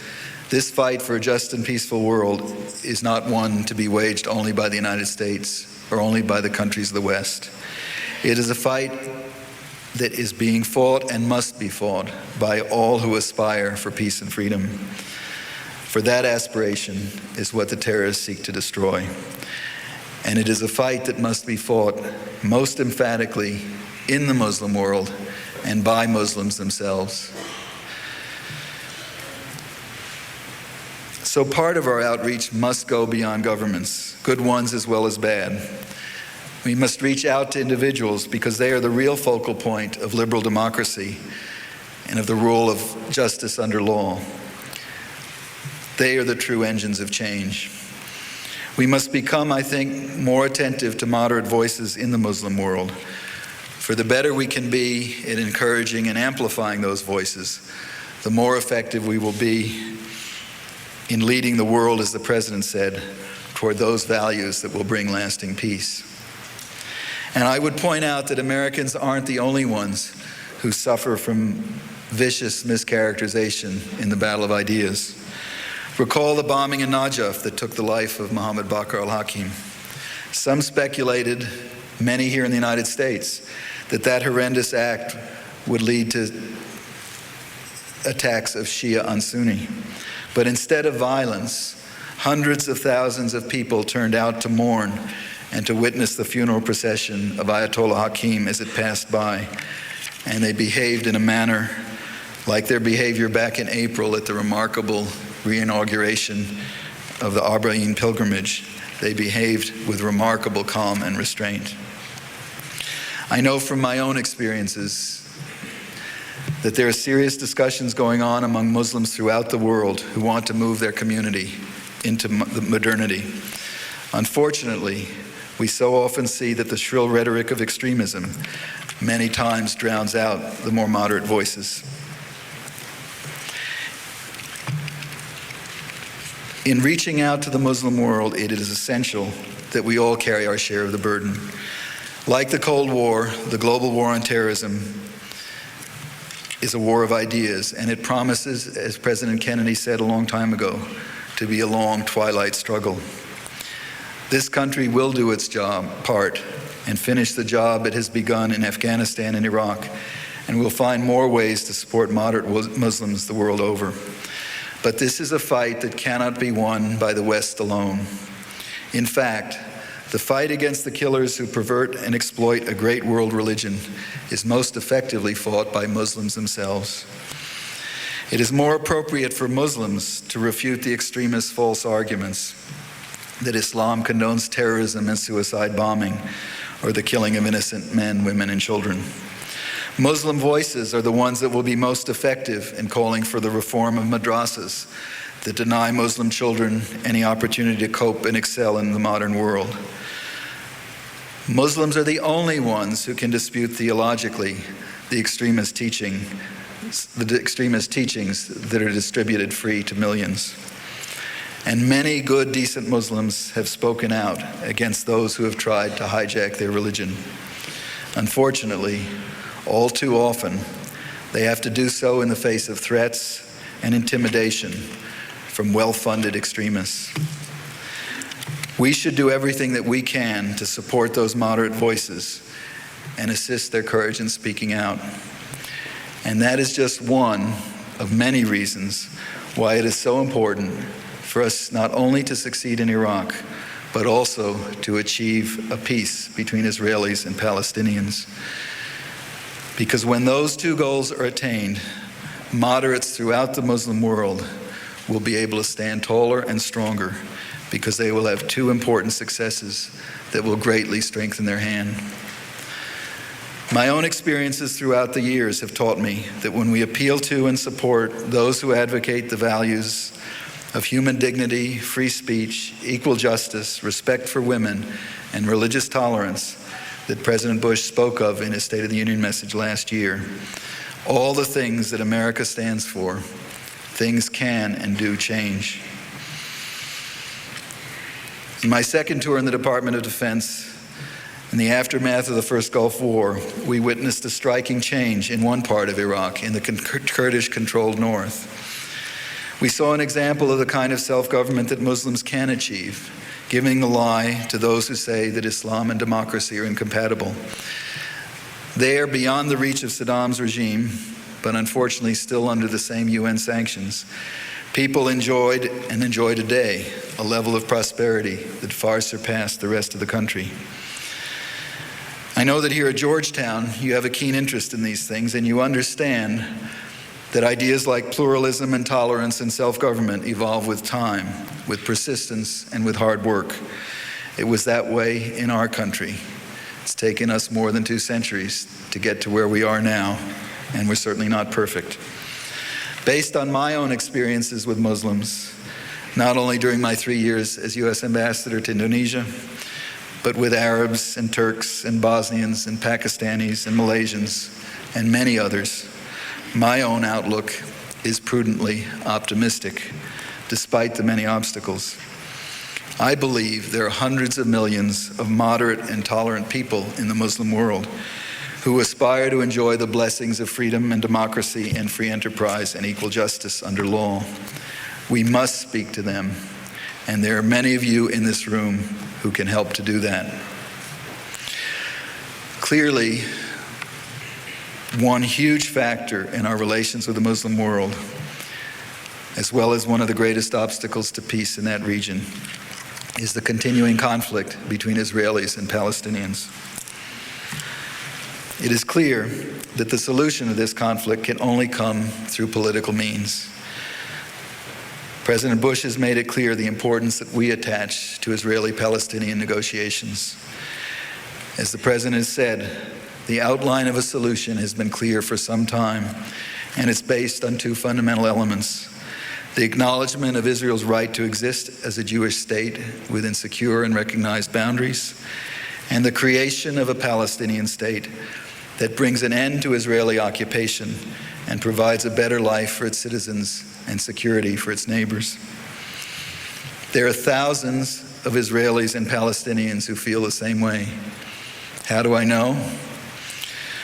this fight for a just and peaceful world is not one to be waged only by the United States or only by the countries of the West. It is a fight that is being fought and must be fought by all who aspire for peace and freedom. For that aspiration is what the terrorists seek to destroy. And it is a fight that must be fought most emphatically in the Muslim world and by Muslims themselves. So part of our outreach must go beyond governments, good ones as well as bad. We must reach out to individuals because they are the real focal point of liberal democracy and of the rule of justice under law. They are the true engines of change. We must become, I think, more attentive to moderate voices in the Muslim world. For the better we can be in encouraging and amplifying those voices, the more effective we will be in leading the world, as the President said, toward those values that will bring lasting peace. And I would point out that Americans aren't the only ones who suffer from vicious mischaracterization in the battle of ideas. Recall the bombing in Najaf that took the life of Mohammed Bakr al-Hakim. Some speculated, many here in the United States, that horrendous act would lead to attacks of Shia on Sunni. But instead of violence, hundreds of thousands of people turned out to mourn and to witness the funeral procession of Ayatollah Hakim as it passed by. And they behaved in a manner like their behavior back in April at the remarkable re-inauguration of the Arbaeen pilgrimage. They behaved with remarkable calm and restraint. I know from my own experiences that there are serious discussions going on among Muslims throughout the world who want to move their community into modernity. Unfortunately, we so often see that the shrill rhetoric of extremism many times drowns out the more moderate voices. In reaching out to the Muslim world, it is essential that we all carry our share of the burden. Like the Cold War, the global war on terrorism is a war of ideas, and it promises, as President Kennedy said a long time ago, to be a long twilight struggle. This country will do its part and finish the job it has begun in Afghanistan and Iraq, and will find more ways to support moderate Muslims the world over. But this is a fight that cannot be won by the West alone. In fact, the fight against the killers who pervert and exploit a great world religion is most effectively fought by Muslims themselves. It is more appropriate for Muslims to refute the extremists' false arguments that Islam condones terrorism and suicide bombing, or the killing of innocent men, women, and children. Muslim voices are the ones that will be most effective in calling for the reform of madrasas that deny Muslim children any opportunity to cope and excel in the modern world. Muslims are the only ones who can dispute theologically the extremist teachings that are distributed free to millions. And many good, decent Muslims have spoken out against those who have tried to hijack their religion. Unfortunately, all too often, they have to do so in the face of threats and intimidation from well-funded extremists. We should do everything that we can to support those moderate voices and assist their courage in speaking out. And that is just one of many reasons why it is so important for us not only to succeed in Iraq, but also to achieve a peace between Israelis and Palestinians. Because when those two goals are attained, moderates throughout the Muslim world will be able to stand taller and stronger, because they will have two important successes that will greatly strengthen their hand. My own experiences throughout the years have taught me that when we appeal to and support those who advocate the values of human dignity, free speech, equal justice, respect for women, and religious tolerance that President Bush spoke of in his State of the Union message last year, all the things that America stands for, things can and do change. In my second tour in the Department of Defense, in the aftermath of the first Gulf War, we witnessed a striking change in one part of Iraq, in the Kurdish-controlled north. We saw an example of the kind of self-government that Muslims can achieve, giving the lie to those who say that Islam and democracy are incompatible. There, beyond the reach of Saddam's regime, but unfortunately still under the same UN sanctions, people enjoyed and enjoy today a level of prosperity that far surpassed the rest of the country. I know that here at Georgetown, you have a keen interest in these things, and you understand that ideas like pluralism and tolerance and self-government evolve with time, with persistence, and with hard work. It was that way in our country. It's taken us more than 2 centuries to get to where we are now, and we're certainly not perfect. Based on my own experiences with Muslims, not only during my 3 years as U.S. ambassador to Indonesia, but with Arabs and Turks and Bosnians and Pakistanis and Malaysians and many others. My own outlook is prudently optimistic, despite the many obstacles. I believe there are hundreds of millions of moderate and tolerant people in the Muslim world who aspire to enjoy the blessings of freedom and democracy and free enterprise and equal justice under law. We must speak to them, and there are many of you in this room who can help to do that. Clearly, one huge factor in our relations with the Muslim world, as well as one of the greatest obstacles to peace in that region, is the continuing conflict between Israelis and Palestinians. It is clear that the solution to this conflict can only come through political means. President Bush has made it clear the importance that we attach to Israeli-Palestinian negotiations. As the President has said, the outline of a solution has been clear for some time, and it's based on two fundamental elements: the acknowledgement of Israel's right to exist as a Jewish state within secure and recognized boundaries, and the creation of a Palestinian state that brings an end to Israeli occupation and provides a better life for its citizens and security for its neighbors. There are thousands of Israelis and Palestinians who feel the same way. How do I know?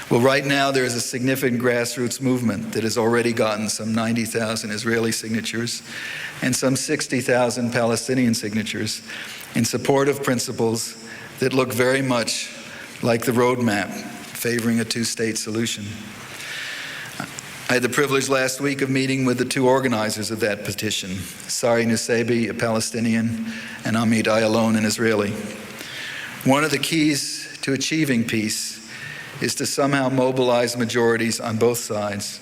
Well, right now there is a significant grassroots movement that has already gotten some 90,000 Israeli signatures and some 60,000 Palestinian signatures in support of principles that look very much like the roadmap favoring a two-state solution. I had the privilege last week of meeting with the two organizers of that petition, Sari Nusseibeh, a Palestinian, and Amit Ayalon, an Israeli. One of the keys to achieving peace is to somehow mobilize majorities on both sides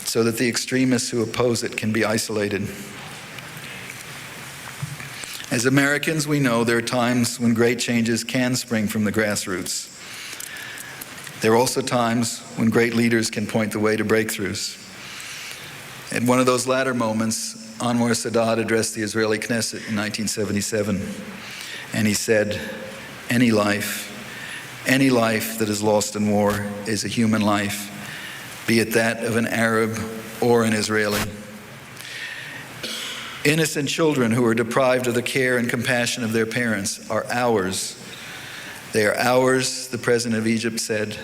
so that the extremists who oppose it can be isolated. As Americans, we know there are times when great changes can spring from the grassroots. There are also times when great leaders can point the way to breakthroughs. At one of those latter moments, Anwar Sadat addressed the Israeli Knesset in 1977, and he said, any life that is lost in war is a human life, be it that of an Arab or an Israeli. Innocent children who are deprived of the care and compassion of their parents are ours. They are ours, the president of Egypt said,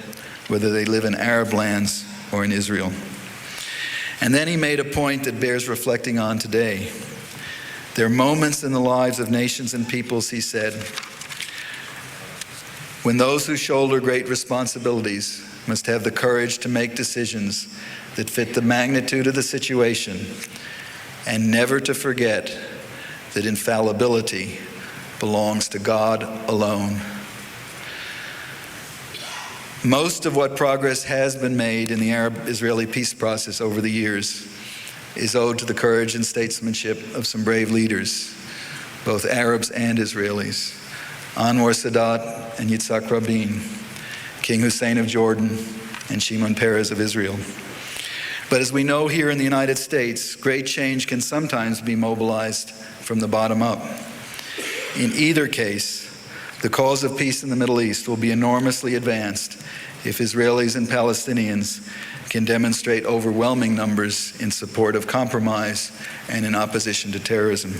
whether they live in Arab lands or in Israel. And then he made a point that bears reflecting on today. There are moments in the lives of nations and peoples, he said, when those who shoulder great responsibilities must have the courage to make decisions that fit the magnitude of the situation and never to forget that infallibility belongs to God alone. Most of what progress has been made in the Arab-Israeli peace process over the years is owed to the courage and statesmanship of some brave leaders, both Arabs and Israelis. Anwar Sadat and Yitzhak Rabin, King Hussein of Jordan, and Shimon Peres of Israel. But as we know here in the United States, great change can sometimes be mobilized from the bottom up. In either case, the cause of peace in the Middle East will be enormously advanced if Israelis and Palestinians can demonstrate overwhelming numbers in support of compromise and in opposition to terrorism.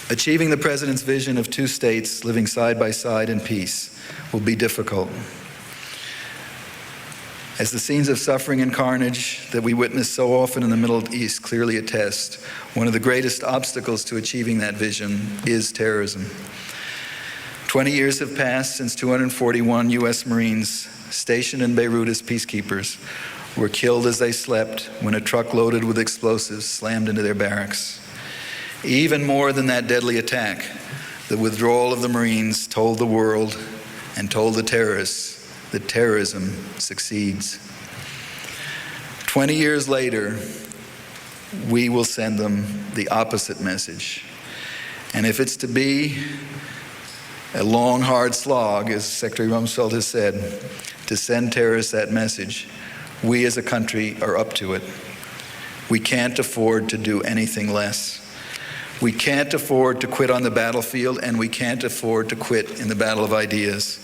Achieving the President's vision of two states living side by side in peace will be difficult. As the scenes of suffering and carnage that we witness so often in the Middle East clearly attest, one of the greatest obstacles to achieving that vision is terrorism. 20 years have passed since 241 U.S. Marines stationed in Beirut as peacekeepers were killed as they slept when a truck loaded with explosives slammed into their barracks. Even more than that deadly attack, the withdrawal of the Marines told the world and told the terrorists that terrorism succeeds. 20 years later, we will send them the opposite message. And if it's to be a long, hard slog, as Secretary Rumsfeld has said, to send terrorists that message, We as a country are up to it. We can't afford to do anything less. We can't afford to quit on the battlefield, and we can't afford to quit in the battle of ideas.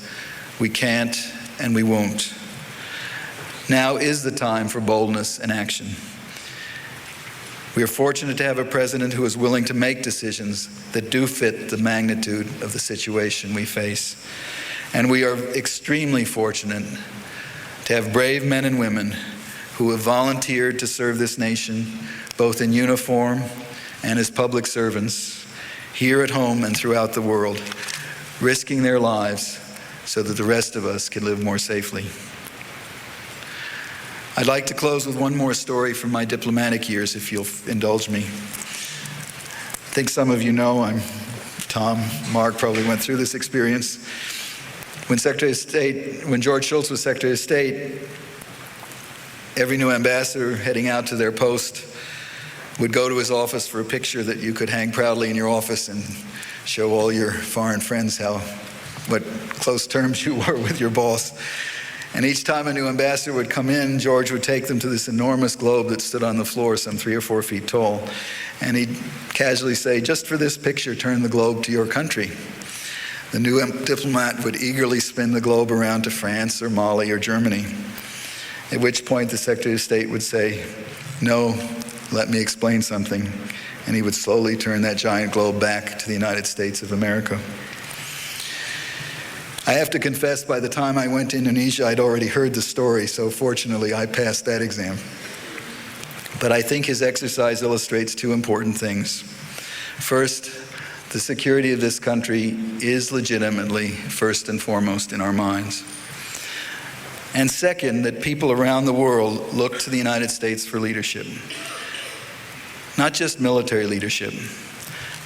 We can't, and we won't. Now is the time for boldness and action. We are fortunate to have a president who is willing to make decisions that do fit the magnitude of the situation we face. And we are extremely fortunate to have brave men and women who have volunteered to serve this nation, both in uniform and as public servants, here at home and throughout the world, risking their lives so that the rest of us can live more safely. I'd like to close with one more story from my diplomatic years, if you'll indulge me. I think some of you know, Tom, Mark probably went through this experience. When George Shultz was Secretary of State, every new ambassador heading out to their post would go to his office for a picture that you could hang proudly in your office and show all your foreign friends what close terms you were with your boss. And each time a new ambassador would come in, George would take them to this enormous globe that stood on the floor some 3 or 4 feet tall. And he'd casually say, "Just for this picture, turn the globe to your country." The new diplomat would eagerly spin the globe around to France or Mali or Germany, at which point the Secretary of State would say, "No, let me explain something." And he would slowly turn that giant globe back to the United States of America. I have to confess, by the time I went to Indonesia, I'd already heard the story, so fortunately I passed that exam. But I think his exercise illustrates 2 important things. First, the security of this country is legitimately first and foremost in our minds. And second, that people around the world look to the United States for leadership. Not just military leadership,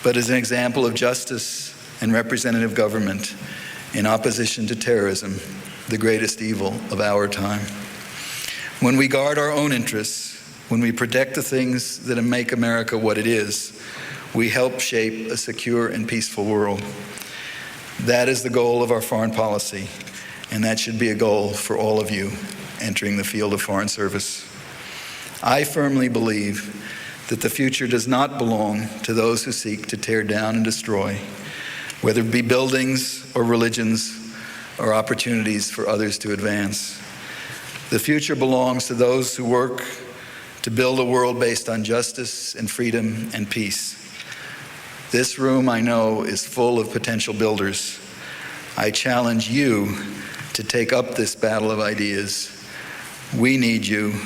but as an example of justice and representative government in opposition to terrorism, the greatest evil of our time. When we guard our own interests, when we protect the things that make America what it is, we help shape a secure and peaceful world. That is the goal of our foreign policy, and that should be a goal for all of you entering the field of foreign service. I firmly believe that the future does not belong to those who seek to tear down and destroy, whether it be buildings or religions or opportunities for others to advance. The future belongs to those who work to build a world based on justice and freedom and peace. This room, I know, is full of potential builders. I challenge you to take up this battle of ideas. We need you.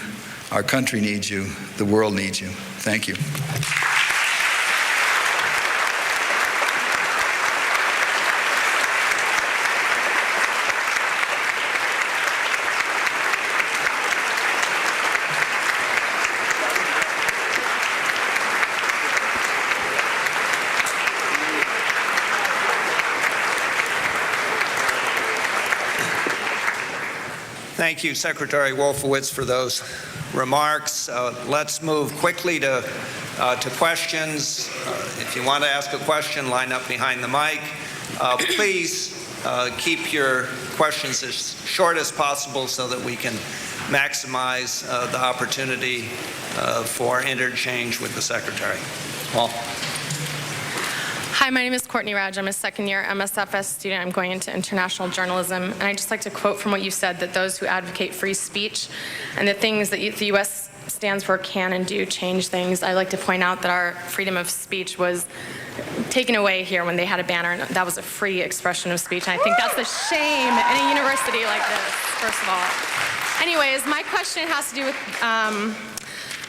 Our country needs you. The world needs you. Thank you. Thank you, Secretary Wolfowitz, for those remarks. Let's move quickly to questions. If you want to ask a question, line up behind the mic. Please keep your questions as short as possible so that we can maximize the opportunity for interchange with the Secretary. Paul. Hi, my name is Courtney Radge. I'm a second-year MSFS student. I'm going into international journalism. And I'd just like to quote from what you said, that those who advocate free speech and the things that the U.S. stands for can and do change things. I'd like to point out that our freedom of speech was taken away here when they had a banner, and that was a free expression of speech. And I think that's a shame in a university like this, first of all. Anyways, my question has to do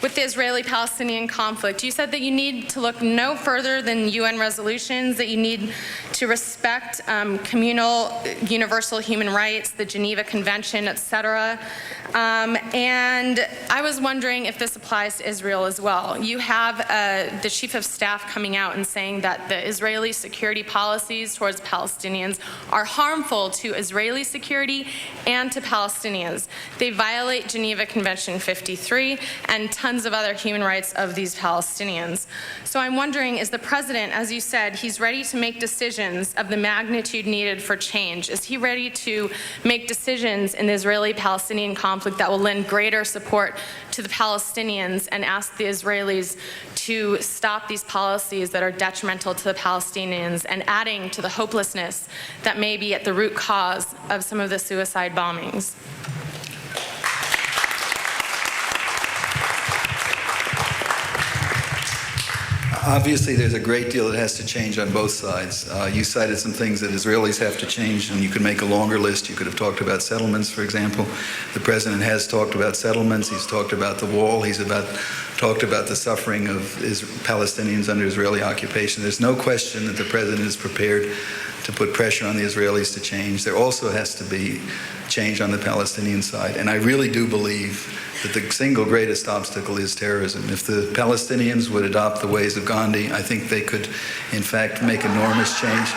with the Israeli-Palestinian conflict. You said that you need to look no further than UN resolutions, that you need to respect communal universal human rights, the Geneva Convention, etc. And I was wondering if this applies to Israel as well. You have the Chief of Staff coming out and saying that the Israeli security policies towards Palestinians are harmful to Israeli security and to Palestinians. They violate Geneva Convention 53 and tons tons of other human rights of these Palestinians. So I'm wondering, is the president, as you said, he's ready to make decisions of the magnitude needed for change? Is he ready to make decisions in the Israeli-Palestinian conflict that will lend greater support to the Palestinians and ask the Israelis to stop these policies that are detrimental to the Palestinians and adding to the hopelessness that may be at the root cause of some of the suicide bombings? Obviously, there's a great deal that has to change on both sides. You cited some things that Israelis have to change, and you could make a longer list. You could have talked about settlements, for example. The president has talked about settlements. He's talked about the wall. He's talked about the suffering of Palestinians under Israeli occupation. There's no question that the president is prepared to put pressure on the Israelis to change. There also has to be change on the Palestinian side. And I really do believe that the single greatest obstacle is terrorism. If the Palestinians would adopt the ways of Gandhi, I think they could, in fact, make enormous change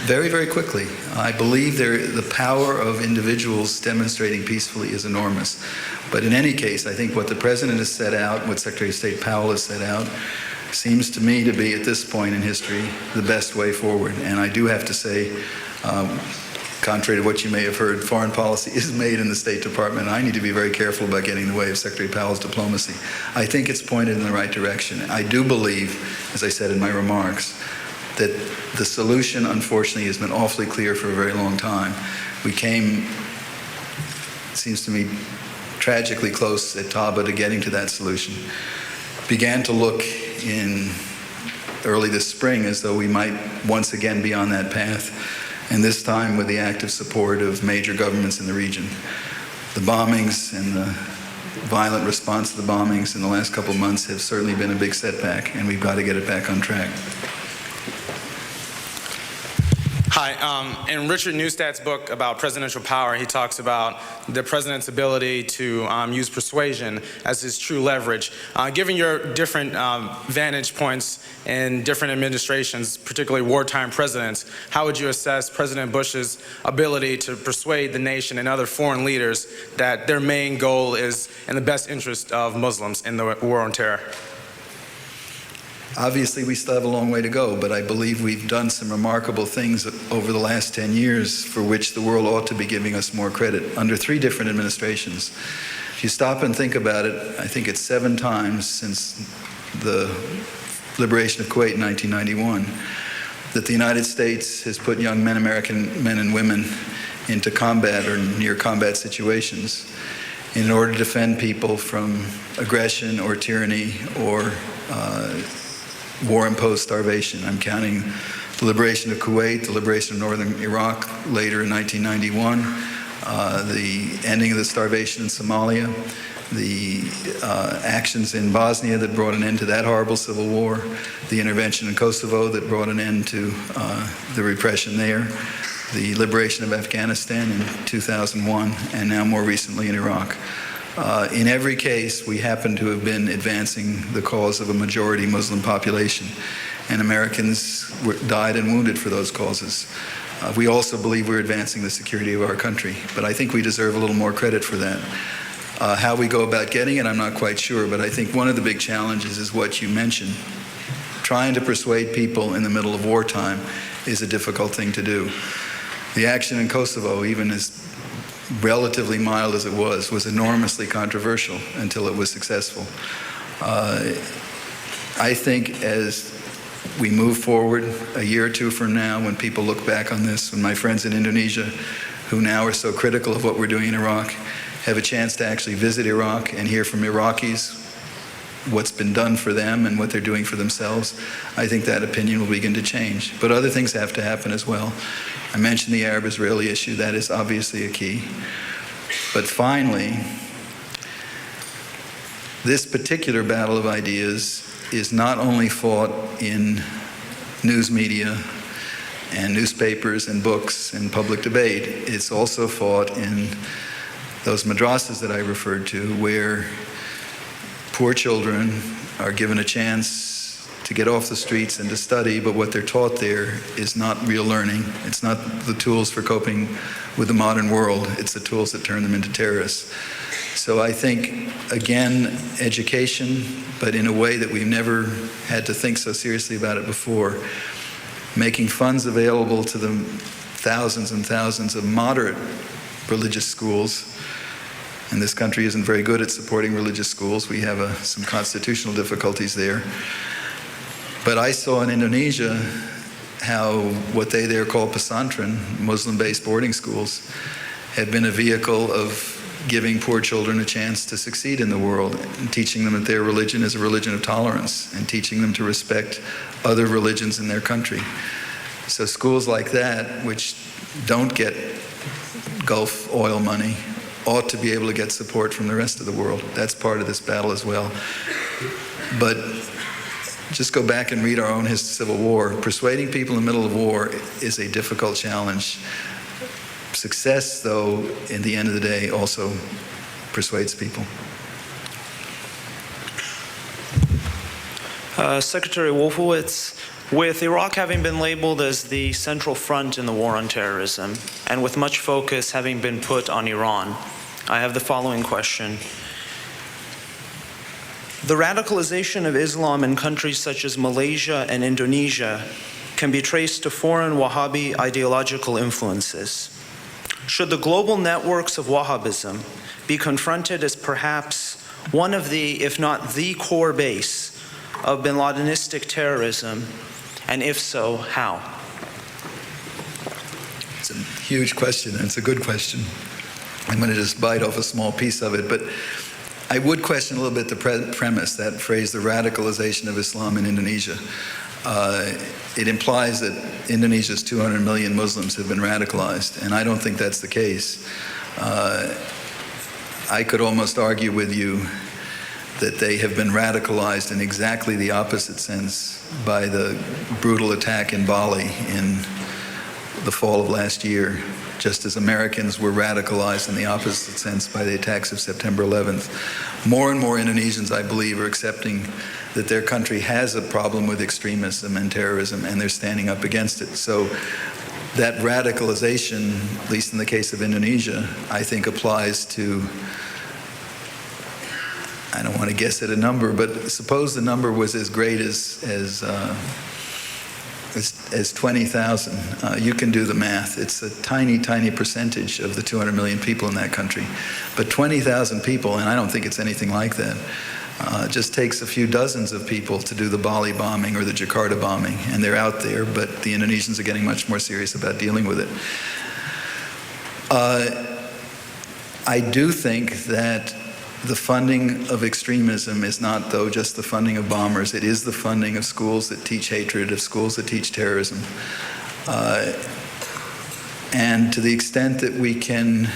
very, very quickly. I believe the power of individuals demonstrating peacefully is enormous. But in any case, I think what the president has set out, what Secretary of State Powell has set out, seems to me to be, at this point in history, the best way forward. And I do have to say, contrary to what you may have heard, foreign policy is made in the State Department. I need to be very careful about getting in the way of Secretary Powell's diplomacy. I think it's pointed in the right direction. I do believe, as I said in my remarks, that the solution, unfortunately, has been awfully clear for a very long time. We came, it seems to me, tragically close at Taba to getting to that solution. Began to look in early this spring as though we might once again be on that path, and this time with the active support of major governments in the region. The bombings and the violent response to the bombings in the last couple of months have certainly been a big setback, and we've got to get it back on track. Hi, in Richard Neustadt's book about presidential power, he talks about the president's ability to use persuasion as his true leverage. Given your different vantage points in different administrations, particularly wartime presidents, how would you assess President Bush's ability to persuade the nation and other foreign leaders that their main goal is in the best interest of Muslims in the war on terror? Obviously, we still have a long way to go, but I believe we've done some remarkable things over the last 10 years for which the world ought to be giving us more credit under 3 different administrations. If you stop and think about it, I think it's 7 times since the liberation of Kuwait in 1991 that the United States has put young men, American men and women, into combat or near combat situations in order to defend people from aggression or tyranny or war-imposed starvation. I'm counting the liberation of Kuwait, the liberation of northern Iraq later in 1991, the ending of the starvation in Somalia, the actions in Bosnia that brought an end to that horrible civil war, the intervention in Kosovo that brought an end to the repression there, the liberation of Afghanistan in 2001, and now more recently in Iraq. In every case, we happen to have been advancing the cause of a majority Muslim population, and Americans died and wounded for those causes. We also believe we're advancing the security of our country, but I think we deserve a little more credit for that. How we go about getting it, I'm not quite sure, but I think one of the big challenges is what you mentioned. Trying to persuade people in the middle of wartime is a difficult thing to do. The action in Kosovo, even as relatively mild as it was enormously controversial until it was successful. I think as we move forward a year or 2 from now, when people look back on this, when my friends in Indonesia, who now are so critical of what we're doing in Iraq, have a chance to actually visit Iraq and hear from Iraqis what's been done for them and what they're doing for themselves, I think that opinion will begin to change. But other things have to happen as well. I mentioned the Arab-Israeli issue. That is obviously a key. But finally, this particular battle of ideas is not only fought in news media and newspapers and books and public debate, it's also fought in those madrasas that I referred to, where poor children are given a chance to get off the streets and to study, but what they're taught there is not real learning. It's not the tools for coping with the modern world. It's the tools that turn them into terrorists. So I think, again, education, but in a way that we've never had to think so seriously about it before. Making funds available to the thousands and thousands of moderate religious schools. And this country isn't very good at supporting religious schools. We have some constitutional difficulties there. But I saw in Indonesia how what they there call pesantren, Muslim-based boarding schools, had been a vehicle of giving poor children a chance to succeed in the world, and teaching them that their religion is a religion of tolerance, and teaching them to respect other religions in their country. So schools like that, which don't get Gulf oil money, ought to be able to get support from the rest of the world. That's part of this battle as well. But just go back and read our own Civil War. Persuading people in the middle of war is a difficult challenge. Success, though, in the end of the day, also persuades people. Secretary Wolfowitz, with Iraq having been labeled as the central front in the war on terrorism, and with much focus having been put on Iran, I have the following question. The radicalization of Islam in countries such as Malaysia and Indonesia can be traced to foreign Wahhabi ideological influences. Should the global networks of Wahhabism be confronted as perhaps one of the, if not the core base of bin Ladenistic terrorism, and if so, how? It's a huge question, and it's a good question. I'm going to just bite off a small piece of it, but I would question a little bit the premise, that phrase, the radicalization of Islam in Indonesia. It implies that Indonesia's 200 million Muslims have been radicalized, and I don't think that's the case. I could almost argue with you that they have been radicalized in exactly the opposite sense by the brutal attack in Bali in the fall of last year, just as Americans were radicalized in the opposite sense by the attacks of September 11th. More and more Indonesians, I believe, are accepting that their country has a problem with extremism and terrorism, and they're standing up against it. So that radicalization, at least in the case of Indonesia, I think applies to, I don't want to guess at a number, but suppose the number was as great as 20,000. You can do the math. It's a tiny, tiny percentage of the 200 million people in that country. But 20,000 people, and I don't think it's anything like that, just takes a few dozens of people to do the Bali bombing or the Jakarta bombing, and they're out there, but the Indonesians are getting much more serious about dealing with it. I do think that the funding of extremism is not, though, just the funding of bombers. It is the funding of schools that teach hatred, of schools that teach terrorism. And to the extent that we can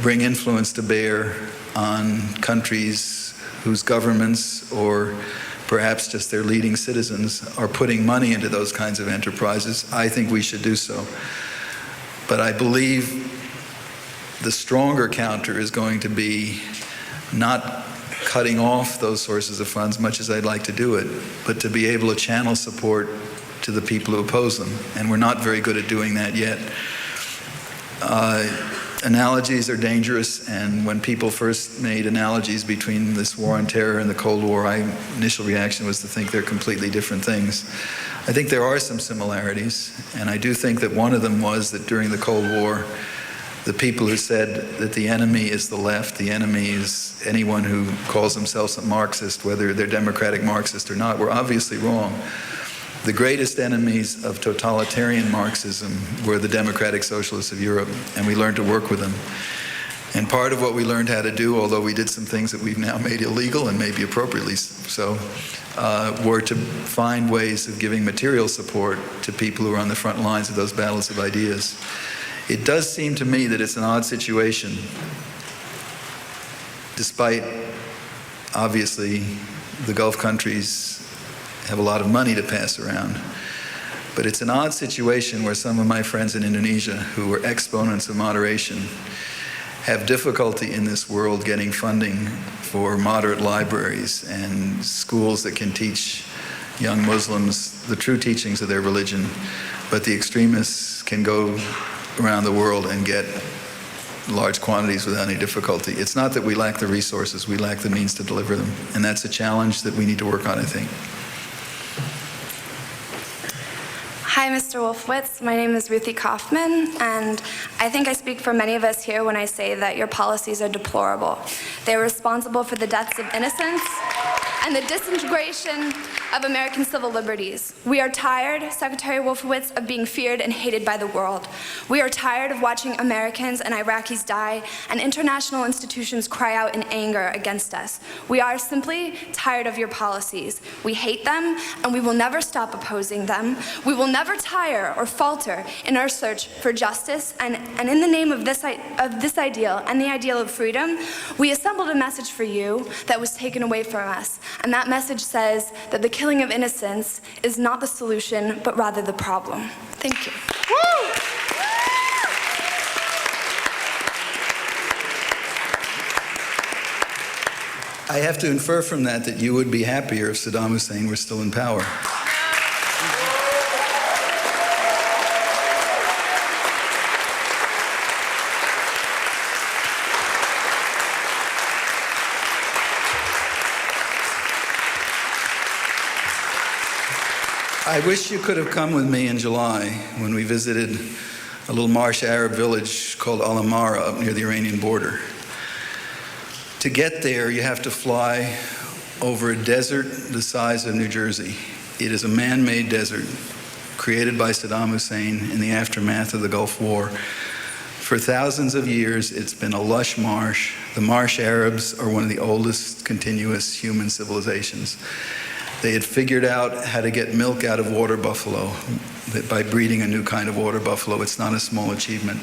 bring influence to bear on countries whose governments, or perhaps just their leading citizens, are putting money into those kinds of enterprises, I think we should do so. But I believe the stronger counter is going to be not cutting off those sources of funds, much as I'd like to do it, but to be able to channel support to the people who oppose them. And we're not very good at doing that yet. Analogies are dangerous, and when people first made analogies between this war on terror and the Cold War, my initial reaction was to think they're completely different things. I think there are some similarities, and I do think that one of them was that during the Cold War, the people who said that the enemy is the left, the enemy is anyone who calls themselves a Marxist, whether they're democratic Marxist or not, were obviously wrong. The greatest enemies of totalitarian Marxism were the democratic socialists of Europe, and we learned to work with them. And part of what we learned how to do, although we did some things that we've now made illegal, and maybe appropriately so, were to find ways of giving material support to people who are on the front lines of those battles of ideas. It does seem to me that it's an odd situation, despite, obviously, the Gulf countries have a lot of money to pass around. But it's an odd situation where some of my friends in Indonesia, who are exponents of moderation, have difficulty in this world getting funding for moderate libraries and schools that can teach young Muslims the true teachings of their religion. But the extremists can go around the world and get large quantities without any difficulty. It's not that we lack the resources, we lack the means to deliver them. And that's a challenge that we need to work on, I think. Hi, Mr. Wolfowitz. My name is Ruthie Kaufman, and I think I speak for many of us here when I say that your policies are deplorable. They are responsible for the deaths of innocents and the disintegration of American civil liberties. We are tired, Secretary Wolfowitz, of being feared and hated by the world. We are tired of watching Americans and Iraqis die and international institutions cry out in anger against us. We are simply tired of your policies. We hate them, and we will never stop opposing them. We will never tire or falter in our search for justice, and in the name of this ideal and the ideal of freedom, we assembled a message for you that was taken away from us. And that message says that the killing of innocents is not the solution, but rather the problem. Thank you. I have to infer from that you would be happier if Saddam Hussein were still in power. I wish you could have come with me in July when we visited a little marsh Arab village called Al Amara up near the Iranian border. To get there, you have to fly over a desert the size of New Jersey. It is a man-made desert created by Saddam Hussein in the aftermath of the Gulf War. For thousands of years, it's been a lush marsh. The marsh Arabs are one of the oldest continuous human civilizations. They had figured out how to get milk out of water buffalo by breeding a new kind of water buffalo. It's not a small achievement.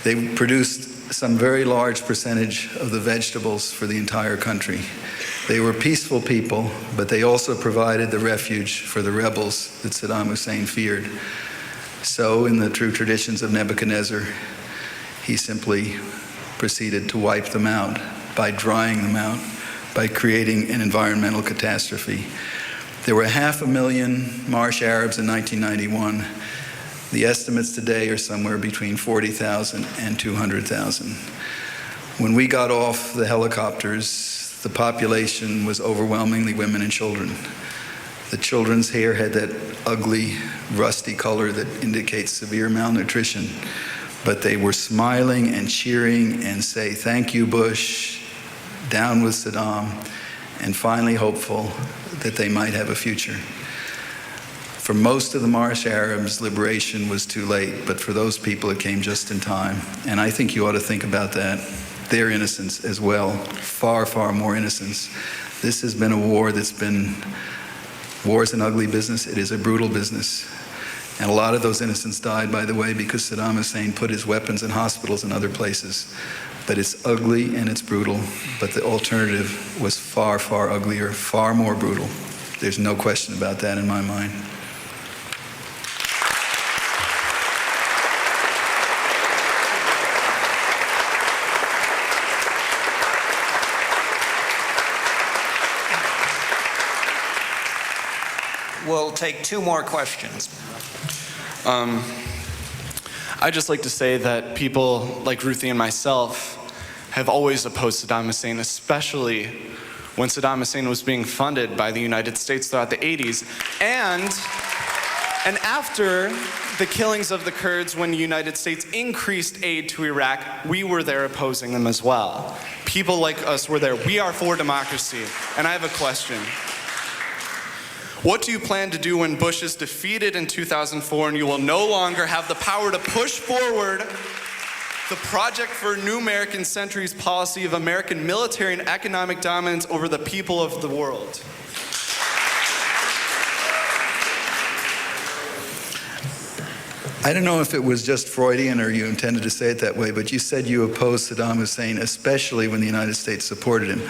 They produced some very large percentage of the vegetables for the entire country. They were peaceful people, but they also provided the refuge for the rebels that Saddam Hussein feared. So, in the true traditions of Nebuchadnezzar, he simply proceeded to wipe them out by drying them out, by creating an environmental catastrophe. There were 500,000 marsh Arabs in 1991. The estimates today are somewhere between 40,000 and 200,000. When we got off the helicopters, the population was overwhelmingly women and children. The children's hair had that ugly, rusty color that indicates severe malnutrition. But they were smiling and cheering and say, "Thank you, Bush, down with Saddam," and finally hopeful that they might have a future. For most of the marsh Arabs, liberation was too late, but for those people it came just in time. And I think you ought to think about that, their innocence as well, far, far more innocence. This has been a war war's an ugly business, it is a brutal business. And a lot of those innocents died, by the way, because Saddam Hussein put his weapons in hospitals and other places. But it's ugly and it's brutal, but the alternative was far, far uglier, far more brutal. There's no question about that in my mind. We'll take two more questions. I'd just like to say that people like Ruthie and myself have always opposed Saddam Hussein, especially when Saddam Hussein was being funded by the United States throughout the 80s. And after the killings of the Kurds, when the United States increased aid to Iraq, we were there opposing them as well. People like us were there. We are for democracy. And I have a question. What do you plan to do when Bush is defeated in 2004 and you will no longer have the power to push forward the Project for a New American Century's policy of American military and economic dominance over the people of the world? I don't know if it was just Freudian or you intended to say it that way, but you said you opposed Saddam Hussein, especially when the United States supported him.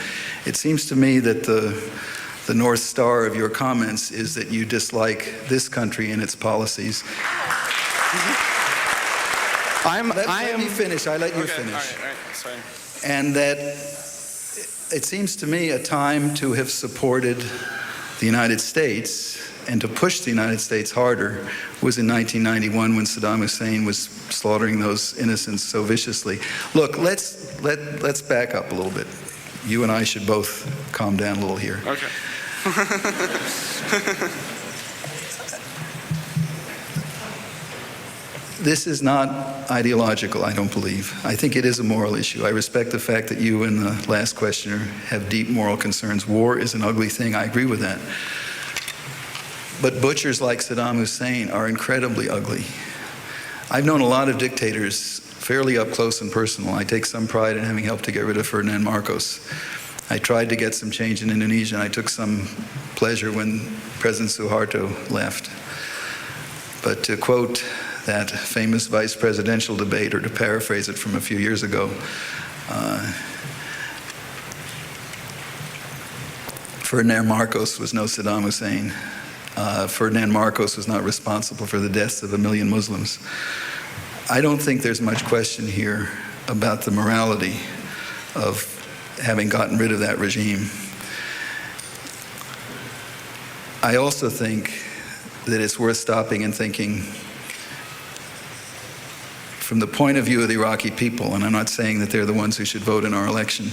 It seems to me that the North Star of your comments is that you dislike this country and its policies. Let me finish. I let you finish. All right, sorry. And that it seems to me a time to have supported the United States and to push the United States harder was in 1991 when Saddam Hussein was slaughtering those innocents so viciously. Look, let's back up a little bit. You and I should both calm down a little here. Okay. This is not ideological, I don't believe. I think it is a moral issue. I respect the fact that you and the last questioner have deep moral concerns. War is an ugly thing. I agree with that. But butchers like Saddam Hussein are incredibly ugly. I've known a lot of dictators fairly up close and personal. I take some pride in having helped to get rid of Ferdinand Marcos. I tried to get some change in Indonesia, and I took some pleasure when President Suharto left. But to quote that famous vice presidential debate, or to paraphrase it from a few years ago, Ferdinand Marcos was no Saddam Hussein. Ferdinand Marcos was not responsible for the deaths of 1 million Muslims. I don't think there's much question here about the morality of having gotten rid of that regime. I also think that it's worth stopping and thinking from the point of view of the Iraqi people, and I'm not saying that they're the ones who should vote in our election.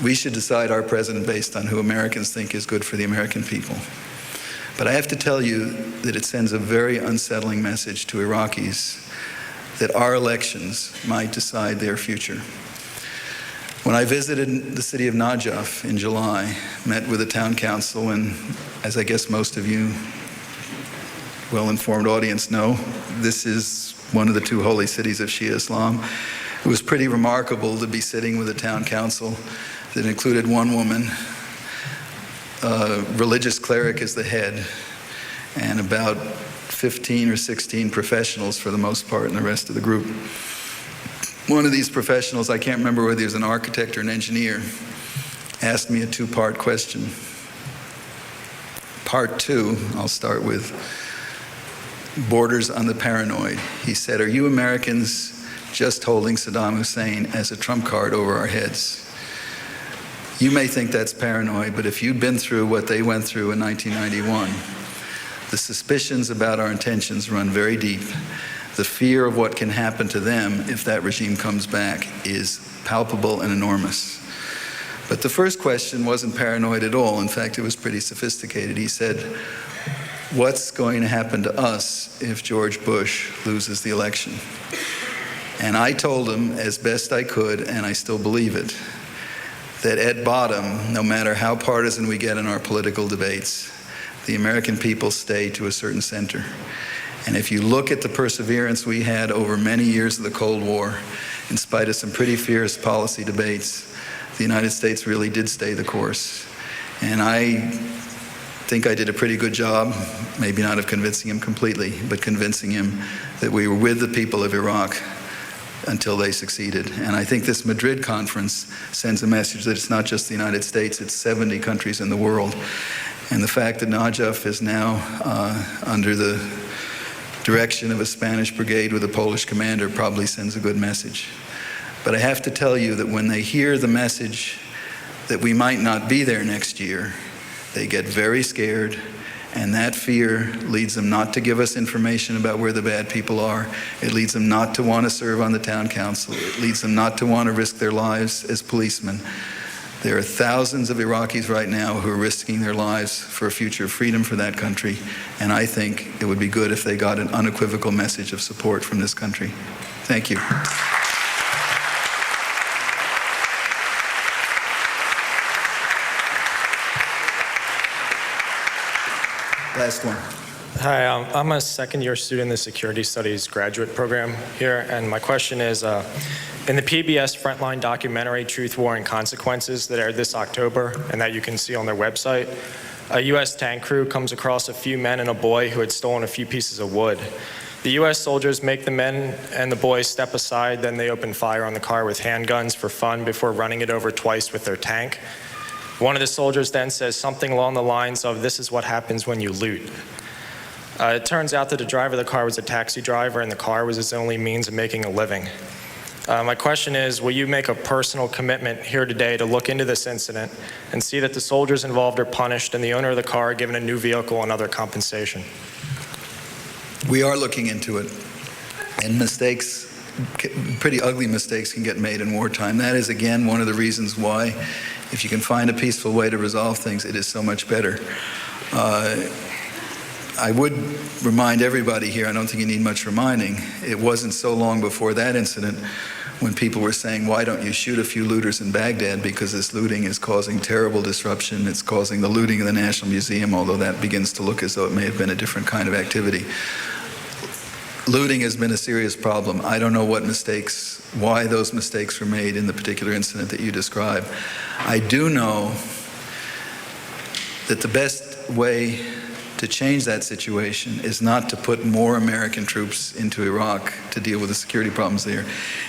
We should decide our president based on who Americans think is good for the American people. But I have to tell you that it sends a very unsettling message to Iraqis that our elections might decide their future. When I visited the city of Najaf in July, met with the town council, and as I guess most of you well-informed audience know, this is one of the two holy cities of Shia Islam. It was pretty remarkable to be sitting with a town council that included one woman, a religious cleric as the head, and about 15 or 16 professionals for the most part, and the rest of the group. One of these professionals, I can't remember whether he was an architect or an engineer, asked me a two-part question. Part two, I'll start with, borders on the paranoid. He said, "Are you Americans just holding Saddam Hussein as a trump card over our heads? You may think that's paranoid, but if you'd been through what they went through in 1991, the suspicions about our intentions run very deep. The fear of what can happen to them if that regime comes back is palpable and enormous." But the first question wasn't paranoid at all. In fact, it was pretty sophisticated. He said, "What's going to happen to us if George Bush loses the election?" And I told him, as best I could, and I still believe it, that at bottom, no matter how partisan we get in our political debates, the American people stay to a certain center. And if you look at the perseverance we had over many years of the Cold War, in spite of some pretty fierce policy debates, the United States really did stay the course. And I think I did a pretty good job, maybe not of convincing him completely, but convincing him that we were with the people of Iraq until they succeeded. And I think this Madrid conference sends a message that it's not just the United States, it's 70 countries in the world. And the fact that Najaf is now under the direction of a Spanish brigade with a Polish commander probably sends a good message. But I have to tell you that when they hear the message that we might not be there next year, they get very scared, and that fear leads them not to give us information about where the bad people are. It leads them not to want to serve on the town council. It leads them not to want to risk their lives as policemen. There are thousands of Iraqis right now who are risking their lives for a future of freedom for that country, and I think it would be good if they got an unequivocal message of support from this country. Thank you. Last one. Hi, I'm a second-year student in the Security Studies graduate program here, and my question is, in the PBS Frontline documentary, Truth, War, and Consequences, that aired this October, and that you can see on their website, a U.S. tank crew comes across a few men and a boy who had stolen a few pieces of wood. The U.S. soldiers make the men and the boys step aside, then they open fire on the car with handguns for fun before running it over twice with their tank. One of the soldiers then says something along the lines of, "This is what happens when you loot." It turns out that the driver of the car was a taxi driver, and the car was his only means of making a living. My question is, will you make a personal commitment here today to look into this incident and see that the soldiers involved are punished and the owner of the car given a new vehicle and other compensation? We are looking into it, and mistakes, pretty ugly mistakes, can get made in wartime. That is, again, one of the reasons why, if you can find a peaceful way to resolve things, it is so much better. I would remind everybody here, I don't think you need much reminding, it wasn't so long before that incident when people were saying, why don't you shoot a few looters in Baghdad, because this looting is causing terrible disruption. It's causing the looting of the National Museum, although that begins to look as though it may have been a different kind of activity. Looting has been a serious problem. I don't know what mistakes, why those mistakes were made in the particular incident that you described. I do know that the best way to change that situation is not to put more American troops into Iraq to deal with the security problems there.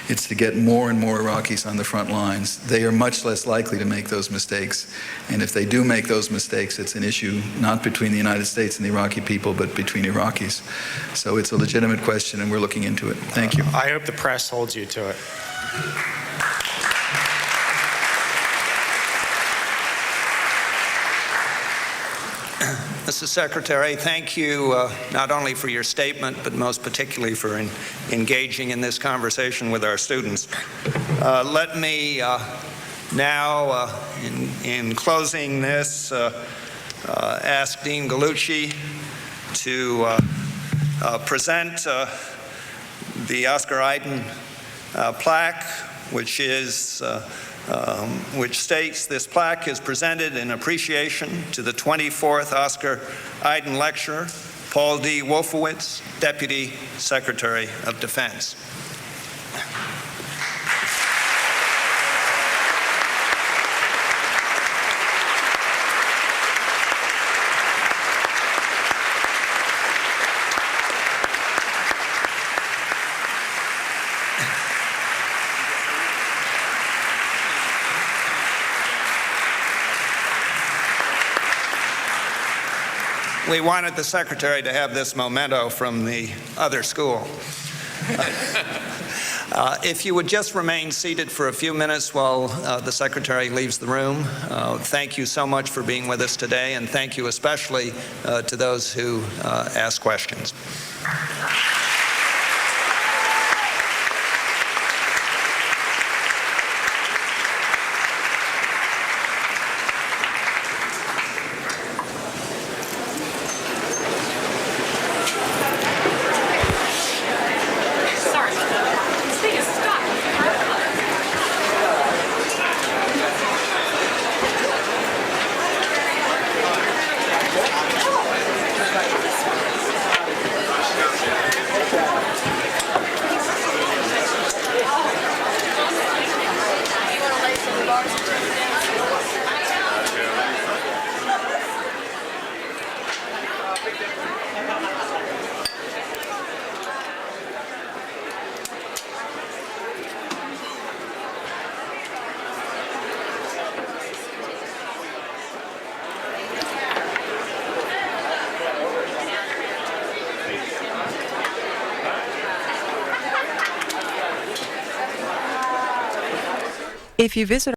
It's to get more and more Iraqis on the front lines. They are much less likely to make those mistakes. And if they do make those mistakes, it's an issue not between the United States and the Iraqi people, but between Iraqis. So it's a legitimate question, and we're looking into it. Thank you. I hope the press holds you to it. Mr. Secretary, thank you not only for your statement, but most particularly for engaging in this conversation with our students. Let me now, in closing this, ask Dean Gallucci to present the Oscar Iden plaque, which states, "This plaque is presented in appreciation to the 24th Oscar Iden Lecturer, Paul D. Wolfowitz, Deputy Secretary of Defense." We wanted the Secretary to have this memento from the other school. If you would just remain seated for a few minutes while the Secretary leaves the room. Thank you so much for being with us today, and thank you especially to those who asked questions. If you visit